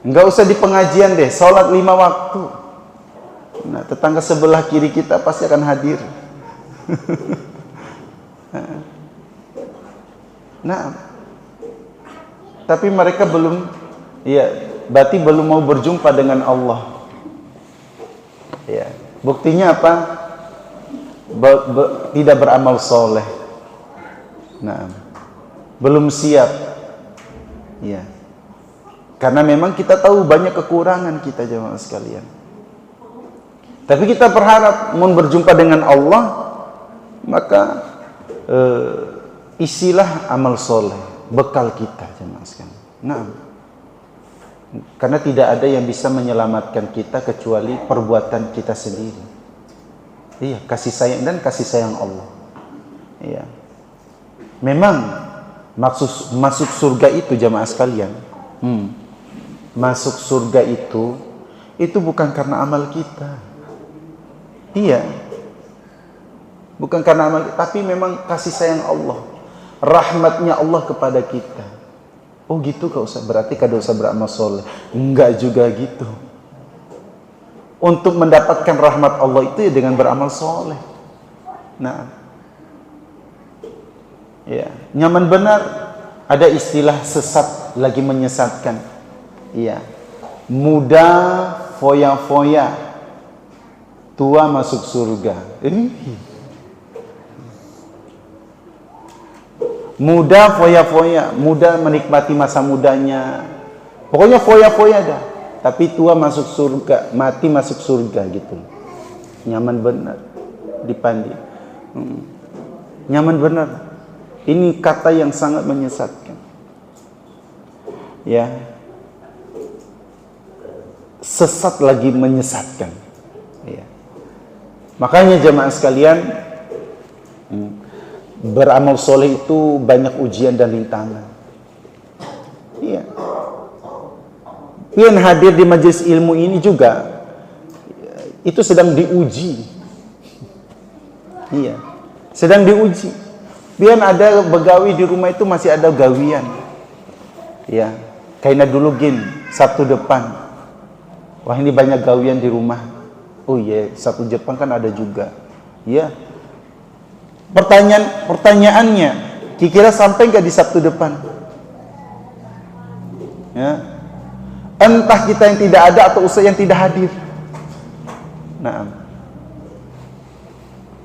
Enggak usah di pengajian deh, sholat 5 waktu. Nah, tetangga sebelah kiri kita pasti akan hadir. Nah, tapi mereka belum, ya, berarti belum mau berjumpa dengan Allah. Ya, buktinya apa? Tidak beramal soleh. Nah, belum siap. Ya, karena memang kita tahu banyak kekurangan kita jemaah sekalian. Tapi kita berharap mau berjumpa dengan Allah, maka isilah amal soleh, bekal kita jemaah sekalian. Nah, karena tidak ada yang bisa menyelamatkan kita kecuali perbuatan kita sendiri. Iya, kasih sayang dan kasih sayang Allah. Iya. Memang masuk surga itu jamaah sekalian. Masuk surga itu bukan karena amal kita. Iya. Bukan karena amal kita, tapi memang kasih sayang Allah. Rahmatnya Allah kepada kita. Oh gitu, gak usah, berarti kada usah beramal soleh. Enggak juga gitu. Untuk mendapatkan rahmat Allah itu ya dengan beramal soleh. Nah, ya, nyaman benar. Ada istilah sesat lagi menyesatkan. Iya, muda foya-foya, tua masuk surga. Muda foya-foya, muda menikmati masa mudanya. Pokoknya foya-foya dah. Tapi tua masuk surga, mati masuk surga gitu. Nyaman benar dipandi. Nyaman benar. Ini kata yang sangat menyesatkan. Ya. Sesat lagi menyesatkan. Ya. Makanya jemaah sekalian, beramal soleh itu banyak ujian dan rintangan. Iya. Pian hadir di majelis ilmu ini juga itu sedang diuji. Iya, sedang diuji. Pian ada begawi di rumah itu masih ada gawian. Ya, kayaknya dulu gin Sabtu depan. Wah, ini banyak gawian di rumah. Oh iya, Sabtu depan kan ada juga. Ya. Pertanyaannya, kira-kira sampai nggak di Sabtu depan? Ya. Entah kita yang tidak ada atau ustaz yang tidak hadir. Nah,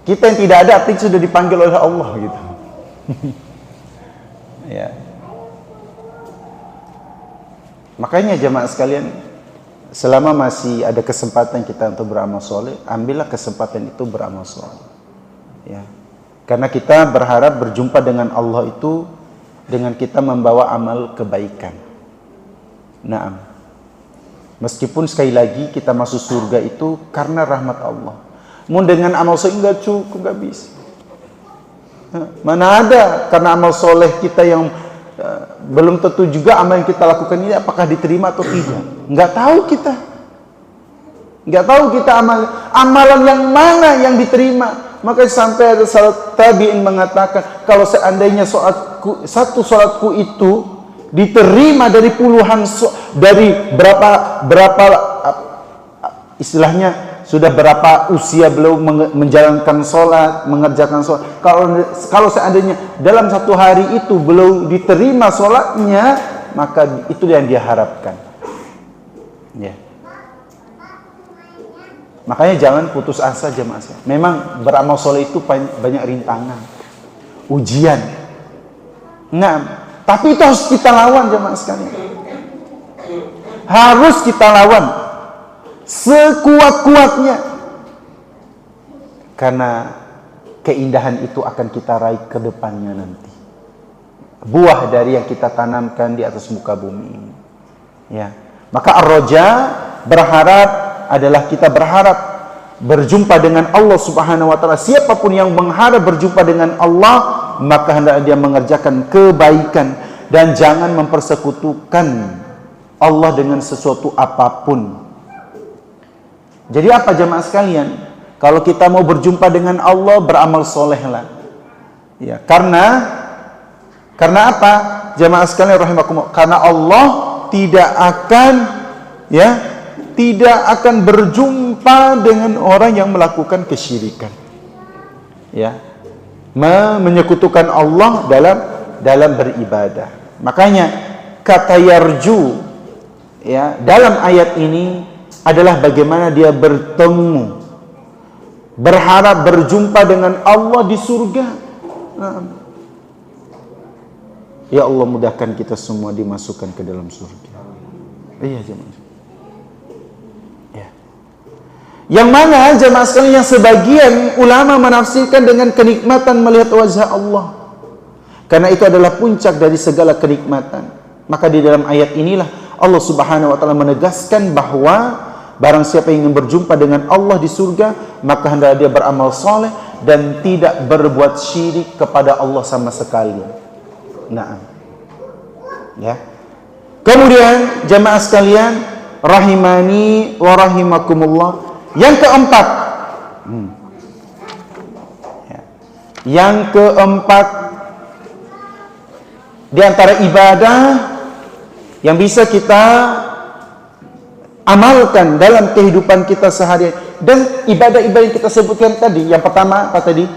kita yang tidak ada artinya sudah dipanggil oleh Allah gitu. Ya. Makanya jemaah sekalian, selama masih ada kesempatan kita untuk beramal soleh, ambillah kesempatan itu beramal soleh. Ya. Karena kita berharap berjumpa dengan Allah itu dengan kita membawa amal kebaikan. Naam. Meskipun sekali lagi kita masuk surga itu karena rahmat Allah. Mau dengan amal soleh enggak cukup, enggak bisa. Mana ada karena amal soleh kita yang belum tentu juga amal yang kita lakukan ini apakah diterima atau tidak. Enggak tahu kita. Enggak tahu kita amalan yang mana yang diterima. Maka sampai ada sahabat tabi'in mengatakan, kalau seandainya satu salatku itu diterima dari puluhan dari berapa istilahnya sudah berapa usia beliau menjalankan sholat, mengerjakan sholat. Kalau seandainya dalam satu hari itu beliau diterima sholatnya, maka itu yang dia harapkan. Ya. Makanya jangan putus asa jemaah sekalian. Memang beramal soleh itu banyak rintangan, ujian. Nah, tapi itu harus kita lawan jemaah sekalian. Harus kita lawan sekuat-kuatnya. Karena keindahan itu akan kita raih ke depannya nanti. Buah dari yang kita tanamkan di atas muka bumi ini. Ya. Maka ar-roja berharap adalah kita berharap berjumpa dengan Allah Subhanahu wa taala. Siapapun yang mengharap berjumpa dengan Allah, maka hendaknya dia mengerjakan kebaikan dan jangan mempersekutukan Allah dengan sesuatu apapun. Jadi apa jemaah sekalian? Kalau kita mau berjumpa dengan Allah, beramal solehlah. Ya, karena apa? Jemaah sekalian rahimakumullah. Karena Allah tidak akan berjumpa dengan orang yang melakukan kesyirikan. Ya. Menyekutukan Allah dalam beribadah. Makanya kata yarju ya, dalam ayat ini adalah bagaimana dia bertemu, berharap berjumpa dengan Allah di surga. Ya Allah, mudahkan kita semua dimasukkan ke dalam surga. Iya jemaah. Yang mana jemaah sekalian, yang sebagian ulama menafsirkan dengan kenikmatan melihat wajah Allah. Karena itu adalah puncak dari segala kenikmatan. Maka di dalam ayat inilah Allah Subhanahu wa taala menegaskan bahwa barang siapa yang ingin berjumpa dengan Allah di surga, maka hendaknya dia beramal soleh dan tidak berbuat syirik kepada Allah sama sekali. Nah. Ya. Kemudian jemaah sekalian rahimani wa rahimakumullah, yang keempat, yang keempat di antara ibadah yang bisa kita amalkan dalam kehidupan kita sehari-hari, dan ibadah-ibadah yang kita sebutkan tadi, yang pertama apa tadi?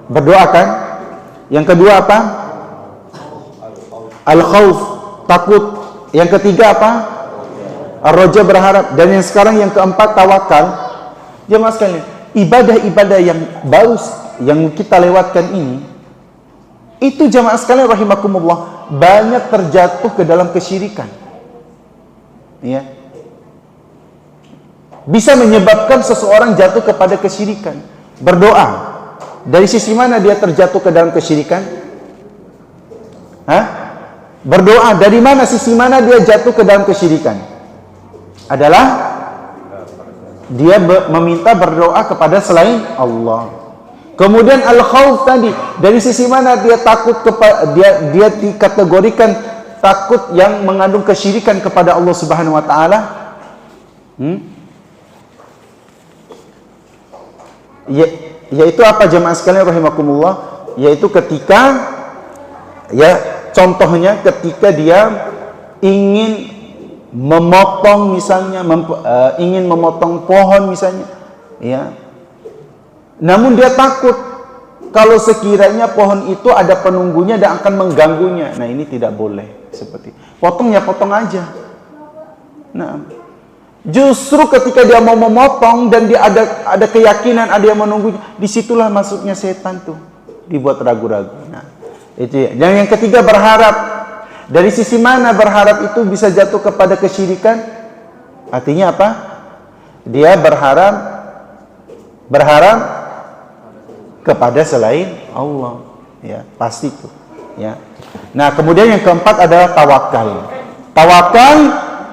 Berdoa kan? Yang kedua apa? Al-khawf, takut. Yang ketiga apa? Ar-roja, berharap. Dan yang sekarang yang keempat, tawakal. Jemaah sekalian, ibadah-ibadah yang baru yang kita lewatkan ini, itu jemaah sekalian rahimakumullah, banyak terjatuh ke dalam kesyirikan. Ya. Bisa menyebabkan seseorang jatuh kepada kesyirikan. Berdoa, dari sisi mana dia terjatuh ke dalam kesyirikan? Berdoa, dari mana, sisi mana dia jatuh ke dalam kesyirikan? Adalah dia meminta berdoa kepada selain Allah. Kemudian al-khawf tadi, dari sisi mana dia takut kepada dia dikategorikan takut yang mengandung kesyirikan kepada Allah Subhanahu wa taala? Yaitu apa jemaah sekalian rahimakumullah? Yaitu ketika contohnya ketika dia ingin memotong misalnya, ingin memotong pohon misalnya, ya. Namun dia takut kalau sekiranya pohon itu ada penunggunya dan akan mengganggunya. Nah, ini tidak boleh seperti. Potong ya potong aja. Nah, justru ketika dia mau memotong dan dia ada keyakinan ada yang menunggunya, disitulah masuknya setan tuh, dibuat ragu-ragu. Nah, itu ya. Dan yang ketiga, berharap. Dari sisi mana berharap itu bisa jatuh kepada kesyirikan? Artinya apa? Dia berharap kepada selain Allah. Ya, pasti itu. Ya. Nah, kemudian yang keempat adalah tawakal. Tawakal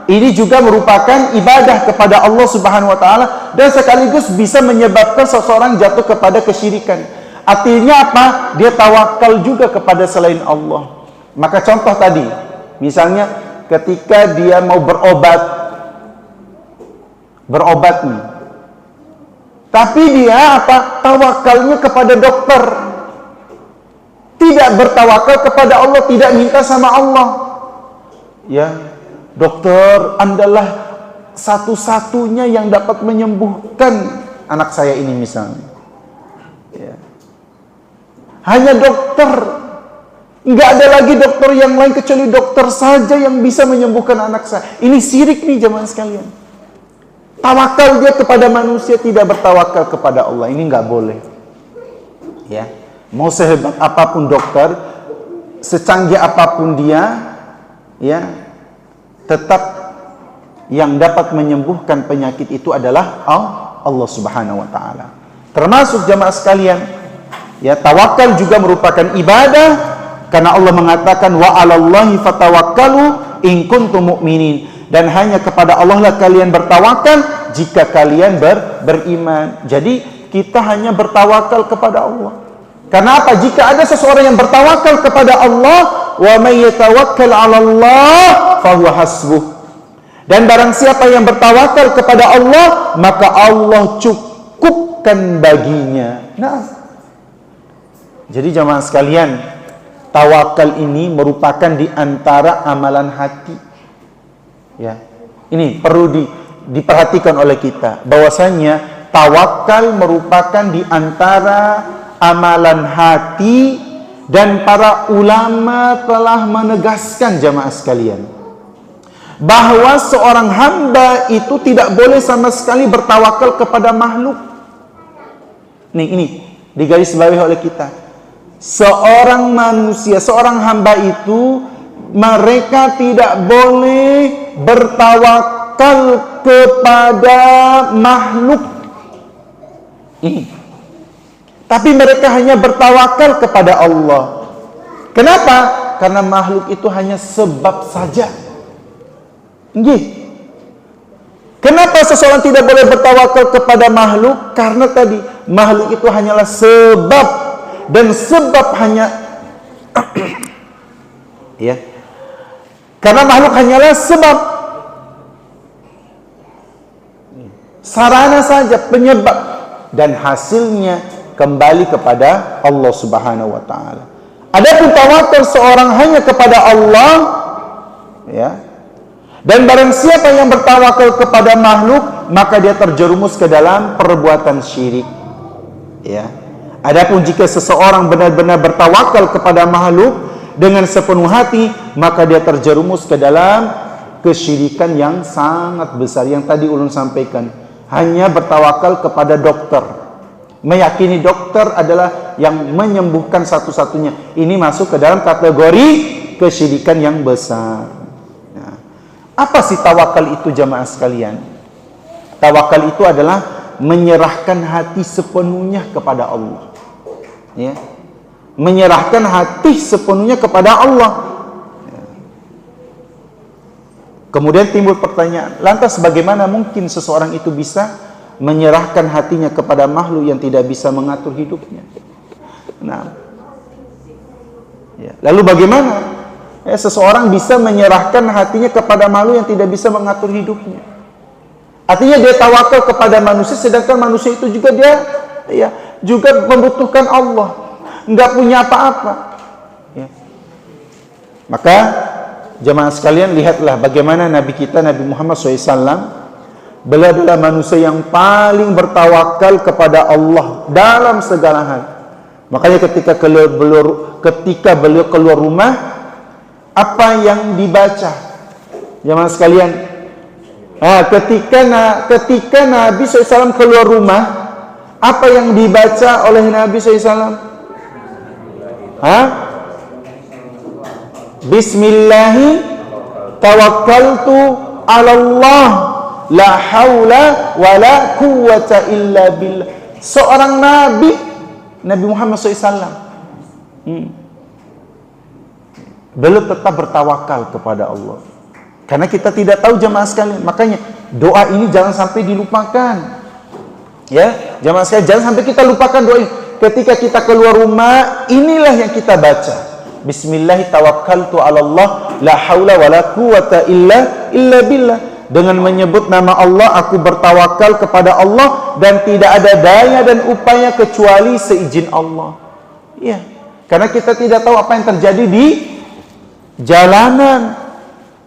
ini juga merupakan ibadah kepada Allah Subhanahu wa taala dan sekaligus bisa menyebabkan seseorang jatuh kepada kesyirikan. Artinya apa? Dia tawakal juga kepada selain Allah. Maka contoh tadi, misalnya ketika dia mau berobat nih. Tapi dia apa? Tawakalnya kepada dokter. Tidak bertawakal kepada Allah, tidak minta sama Allah. Ya, dokter, Andalah satu-satunya yang dapat menyembuhkan anak saya ini misalnya. Ya. Hanya dokter. Nggak ada lagi dokter yang lain kecuali dokter saja yang bisa menyembuhkan anak saya. Ini syirik nih jemaah sekalian. Tawakal dia kepada manusia, tidak bertawakal kepada Allah. Ini nggak boleh. Ya, mau sehebat apapun dokter, secanggih apapun dia, ya, tetap yang dapat menyembuhkan penyakit itu adalah Allah Subhanahu wa taala. Termasuk jemaah sekalian, ya, tawakal juga merupakan ibadah karena Allah mengatakan wa 'alallahi fatawakkalu in kuntum mu'minin, dan hanya kepada Allah lah kalian bertawakal jika kalian beriman. Jadi kita hanya bertawakal kepada Allah. Karena apa? Jika ada seseorang yang bertawakal kepada Allah, wa may yatawakkal 'alallah fahuwa hasbuh. Dan barang siapa yang bertawakal kepada Allah, maka Allah cukupkan baginya. Nah, jadi jemaah sekalian, tawakal ini merupakan di antara amalan hati. Ya, ini perlu diperhatikan oleh kita, bahwasanya tawakal merupakan di antara amalan hati, dan para ulama telah menegaskan jamaah sekalian bahwa seorang hamba itu tidak boleh sama sekali bertawakal kepada makhluk. Ini digarisbawahi oleh kita. Seorang manusia, seorang hamba itu mereka tidak boleh bertawakal kepada makhluk. Tapi mereka hanya bertawakal kepada Allah. Kenapa? Karena makhluk itu hanya sebab saja. Kenapa seseorang tidak boleh bertawakal kepada makhluk? Karena tadi makhluk itu hanyalah sebab, dan sebab hanya ya. Karena makhluk hanyalah sebab, sarana saja, penyebab, dan hasilnya kembali kepada Allah Subhanahu wa taala. Adapun tawakal seorang hanya kepada Allah, ya. Dan barang siapa yang bertawakal kepada makhluk, maka dia terjerumus ke dalam perbuatan syirik. Ya. Adapun jika seseorang benar-benar bertawakal kepada makhluk dengan sepenuh hati, maka dia terjerumus ke dalam kesyirikan yang sangat besar. Yang tadi ulun sampaikan, hanya bertawakal kepada dokter, meyakini dokter adalah yang menyembuhkan satu-satunya. Ini masuk ke dalam kategori kesyirikan yang besar. Nah, apa sih tawakal itu jamaah sekalian? Tawakal itu adalah menyerahkan hati sepenuhnya kepada Allah. Ya. Menyerahkan hati sepenuhnya kepada Allah. Ya. Kemudian timbul pertanyaan, lantas bagaimana mungkin seseorang itu bisa menyerahkan hatinya kepada makhluk yang tidak bisa mengatur hidupnya? Nah, ya. Lalu bagaimana seseorang bisa menyerahkan hatinya kepada makhluk yang tidak bisa mengatur hidupnya? Artinya dia tawakal kepada manusia, sedangkan manusia itu juga dia juga membutuhkan Allah, nggak punya apa-apa. Ya. Maka jemaah sekalian, lihatlah bagaimana Nabi kita, Nabi Muhammad SAW, beliau adalah manusia yang paling bertawakal kepada Allah dalam segala hal. Makanya ketika beliau keluar rumah, apa yang dibaca jemaah sekalian? Ketika Nabi SAW keluar rumah, apa yang dibaca oleh Nabi SAW? Bismillahi tawakkaltu ala Allah, la haula wa la quwwata illa billah. Seorang Nabi Nabi Muhammad SAW. Beliau tetap bertawakal kepada Allah. Karena kita tidak tahu jamaah sekalian. Makanya doa ini jangan sampai dilupakan. Ya, jamaah sekalian, jangan sampai kita lupakan doa ini. Ketika kita keluar rumah, inilah yang kita baca. Bismillah tawakkaltu 'ala Allah, la haula wala quwata illa billah. Dengan menyebut nama Allah, aku bertawakal kepada Allah dan tidak ada daya dan upaya kecuali seizin Allah. Ya, karena kita tidak tahu apa yang terjadi di jalanan.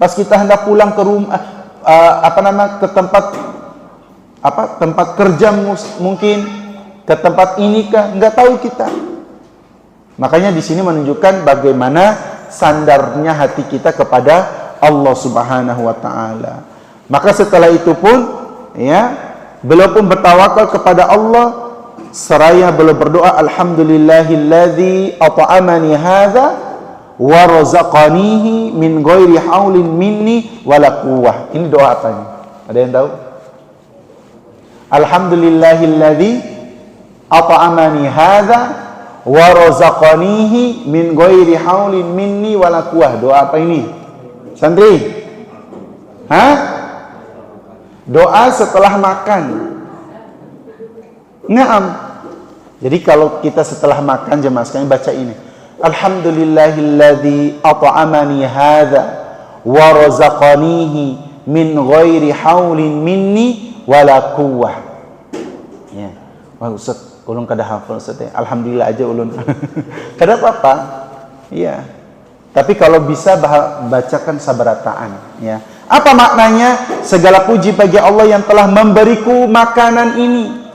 Pas kita hendak pulang ke rumah, ke tempat kerja mungkin, ke tempat ini kah, nggak tahu kita. Makanya di sini menunjukkan bagaimana sandarnya hati kita kepada Allah Subhanahu wa taala. Maka setelah itu pun, ya, beliau pun bertawakal kepada Allah seraya beliau berdoa, alhamdulillahilladzi at'amani hadza wa razaqanihi min ghairi haulin minni wala quwwah. Ini doa apa ini? Ada yang tahu? Alhamdulillahilladzi at'amani hadza wa razaqanihi min ghairi haulin minni wala quwwah. Doa apa ini? Santri? Hah? Doa setelah makan. Naam. Jadi kalau kita setelah makan, jemaah sekalian baca ini. Alhamdulillahilladzi at'amani hadza wa razaqanihi min ghairi haulin minni wala quwwah. Ya. Wah, Ustaz, ulun kada hafal Ustaz ya. Alhamdulillah aja ulun. Kada apa-apa. Iya. Tapi kalau bisa bacakan sabarataan, ya. Apa maknanya? Segala puji bagi Allah yang telah memberiku makanan ini.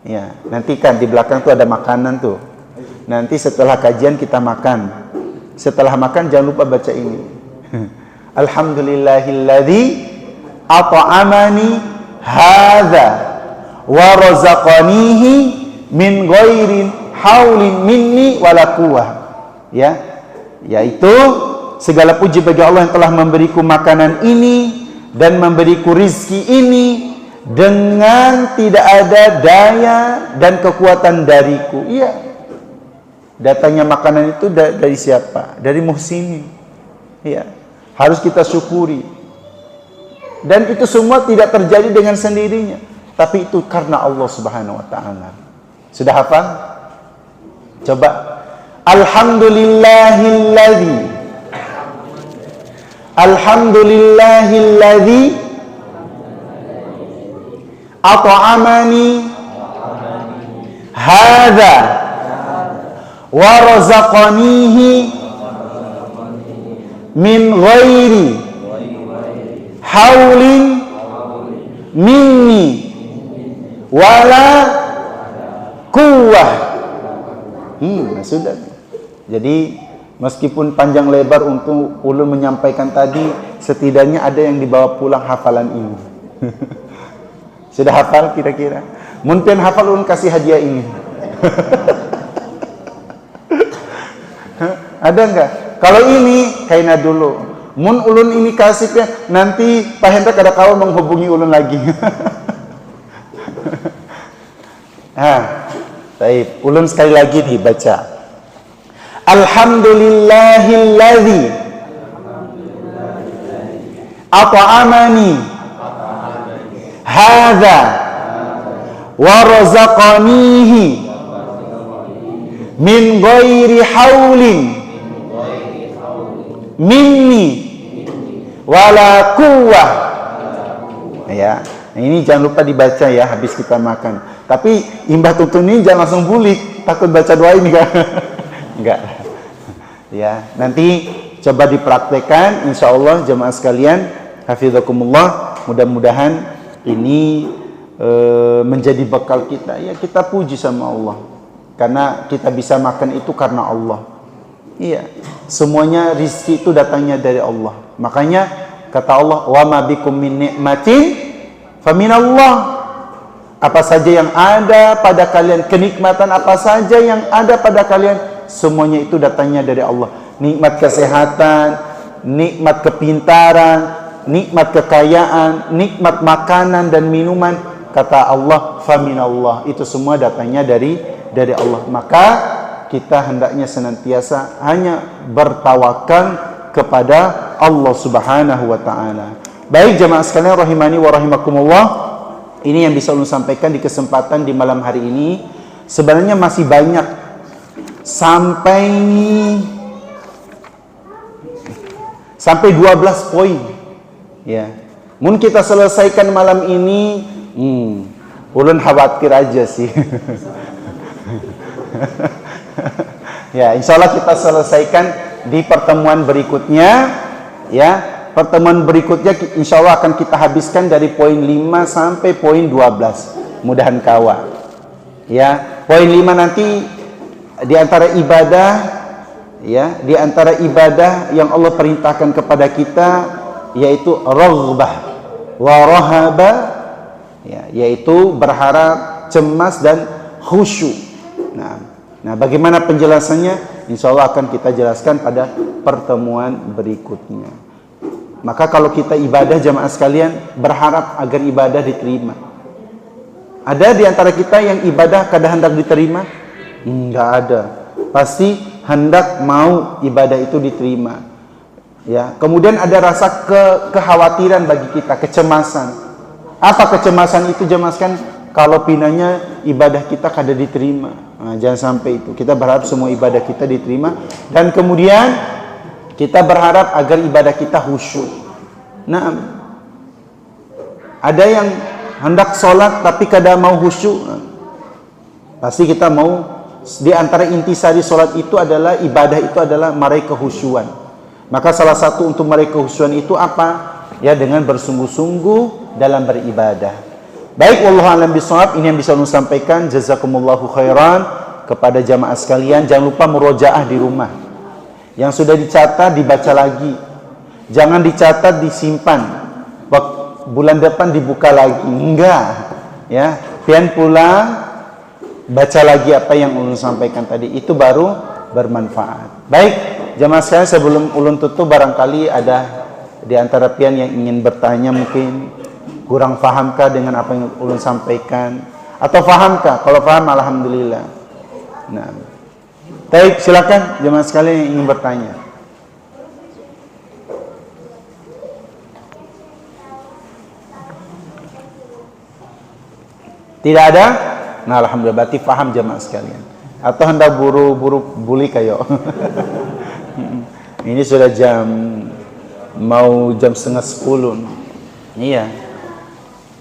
Ya, nanti kan di belakang tuh ada makanan tuh. Nanti setelah kajian kita makan. Setelah makan jangan lupa baca ini. Alhamdulillahilladzi at'amani hadza wa razaqanihi min ghairi haulin minni wala quwwah. Ya. Yaitu segala puji bagi Allah yang telah memberiku makanan ini dan memberiku rizki ini dengan tidak ada daya dan kekuatan dariku. Iya. Datangnya makanan itu dari siapa? Dari muhsinin. Iya. Harus kita syukuri. Dan itu semua tidak terjadi dengan sendirinya, tapi itu karena Allah Subhanahu wa taala. Sudah hafal? Coba. Alhamdulillahilladzi at'amani hadza wa razaqanihi min ghairi haulin minni wala quwwah. Sudah. Jadi meskipun panjang lebar untuk ulun menyampaikan tadi, setidaknya ada yang dibawa pulang hafalan ini. Sudah hafal kira-kira? Mungkin hafal ulun kasih hadiah ini. Ada enggak? Kalau ini kaina dulu. Mun ulun ini kasihnya, nanti Pak Hendra kada kawan menghubungi ulun lagi. Baik, ulun sekali lagi dibaca. Alhamdulillahilladzi at'amani hadza wa razaqanihi min ghairi haulin minni wala quwwah. Ya, ini jangan lupa dibaca ya habis kita makan. Tapi imbah tuntun ini jangan langsung bulik, takut baca doa ini kan. Enggak. Ya, nanti coba dipraktekkan insyaallah jemaah sekalian, hafizakumullah. Mudah-mudahan ini menjadi bekal kita. Ya, kita puji sama Allah. Karena kita bisa makan itu karena Allah. Iya. Semuanya rizki itu datangnya dari Allah. Makanya kata Allah, "Wa ma bikum min ni'matin faminallah." Apa saja yang ada pada kalian, kenikmatan apa saja yang ada pada kalian, semuanya itu datangnya dari Allah. Nikmat kesehatan, nikmat kepintaran, nikmat kekayaan, nikmat makanan dan minuman, kata Allah, faminallah. Itu semua datangnya dari dari Allah. Maka kita hendaknya senantiasa hanya bertawakal kepada Allah Subhanahu wa taala. Baik jamaah sekalian rahimani wa rahimakumullah, ini yang bisa ulun sampaikan di kesempatan di malam hari ini. Sebenarnya masih banyak sampai 12 poin. Ya. Mungkin kita selesaikan malam ini, ulun khawatir aja sih. Ya, insya Allah kita selesaikan di pertemuan berikutnya. Ya, pertemuan berikutnya insya Allah akan kita habiskan dari poin 5 sampai poin 12. Mudahan kawa. Ya, poin 5 nanti di antara ibadah, ya, di antara ibadah yang Allah perintahkan kepada kita yaitu raghbah wa rahaba, ya, yaitu berharap, cemas dan khusyuk. Nah, bagaimana penjelasannya? Insya Allah akan kita jelaskan pada pertemuan berikutnya. Maka kalau kita ibadah jamaah sekalian, berharap agar ibadah diterima. Ada di antara kita yang ibadah kada hendak diterima? Enggak ada. Pasti hendak mau ibadah itu diterima. Ya, kemudian ada rasa kekhawatiran bagi kita, kecemasan. Apa kecemasan itu jamaah sekalian? Kalau pinanya ibadah kita kada diterima. Nah, jangan sampai itu. Kita berharap semua ibadah kita diterima, dan kemudian kita berharap agar ibadah kita khusyuk. Nah, ada yang hendak sholat tapi kada mau khusyuk. Pasti kita mau, di antara intisari sholat itu adalah, ibadah itu adalah meraih kehusyuan. Maka salah satu untuk meraih kehusyuan itu apa? Ya, dengan bersungguh-sungguh dalam beribadah. Baik, wallahu a'lam bishawab. Ini yang bisa saya sampaikan. Jazakumullahu khairan kepada jamaah sekalian. Jangan lupa murojaah di rumah. Yang sudah dicatat dibaca lagi. Jangan dicatat disimpan. Bulan depan dibuka lagi. Enggak. Ya, pian pulang baca lagi apa yang ulun sampaikan tadi. Itu baru bermanfaat. Baik, jamaah sekalian, sebelum ulun tutup, barangkali ada di antara pian yang ingin bertanya, mungkin kurang fahamkah dengan apa yang ulun sampaikan, atau fahamkah? Kalau faham, alhamdulillah. Nah, baik, silakan jemaah sekalian yang ingin bertanya. Tidak ada? Nah, alhamdulillah, berarti faham jemaah sekalian. Atau hendak buru-buru buli kayo? Ini sudah mau jam 9:30. Iya.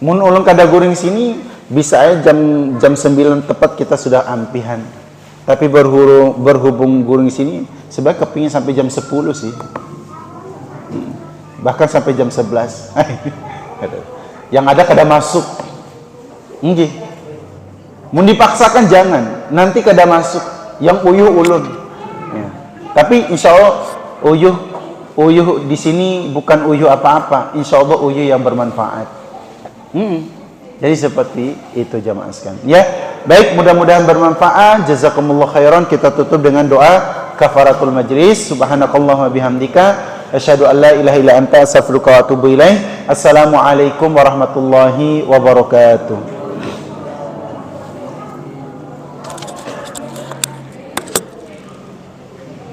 Mun ulun kada guring sini bisa aja jam 9 tepat kita sudah ampihan. Tapi berhubung guring sini sebenarnya kepingin sampai jam 10 sih. Bahkan sampai jam 11. Yang ada kada masuk. Nggih. Mun dipaksakan jangan, nanti kada masuk. Yang uyuh ulun. Ya. Tapi insya Allah uyuh di sini bukan uyuh apa-apa. Insya Allah uyuh yang bermanfaat. Jadi seperti itu jamaah sekalian. Ya, baik, mudah-mudahan bermanfaat. Jazakumullah khairan. Kita tutup dengan doa kafaratul majlis. Subhanakallahumma bihamdika asyhadu an la ilaha illa anta astaghfiruka wa atubu ilaik. Assalamualaikum warahmatullahi wabarakatuh.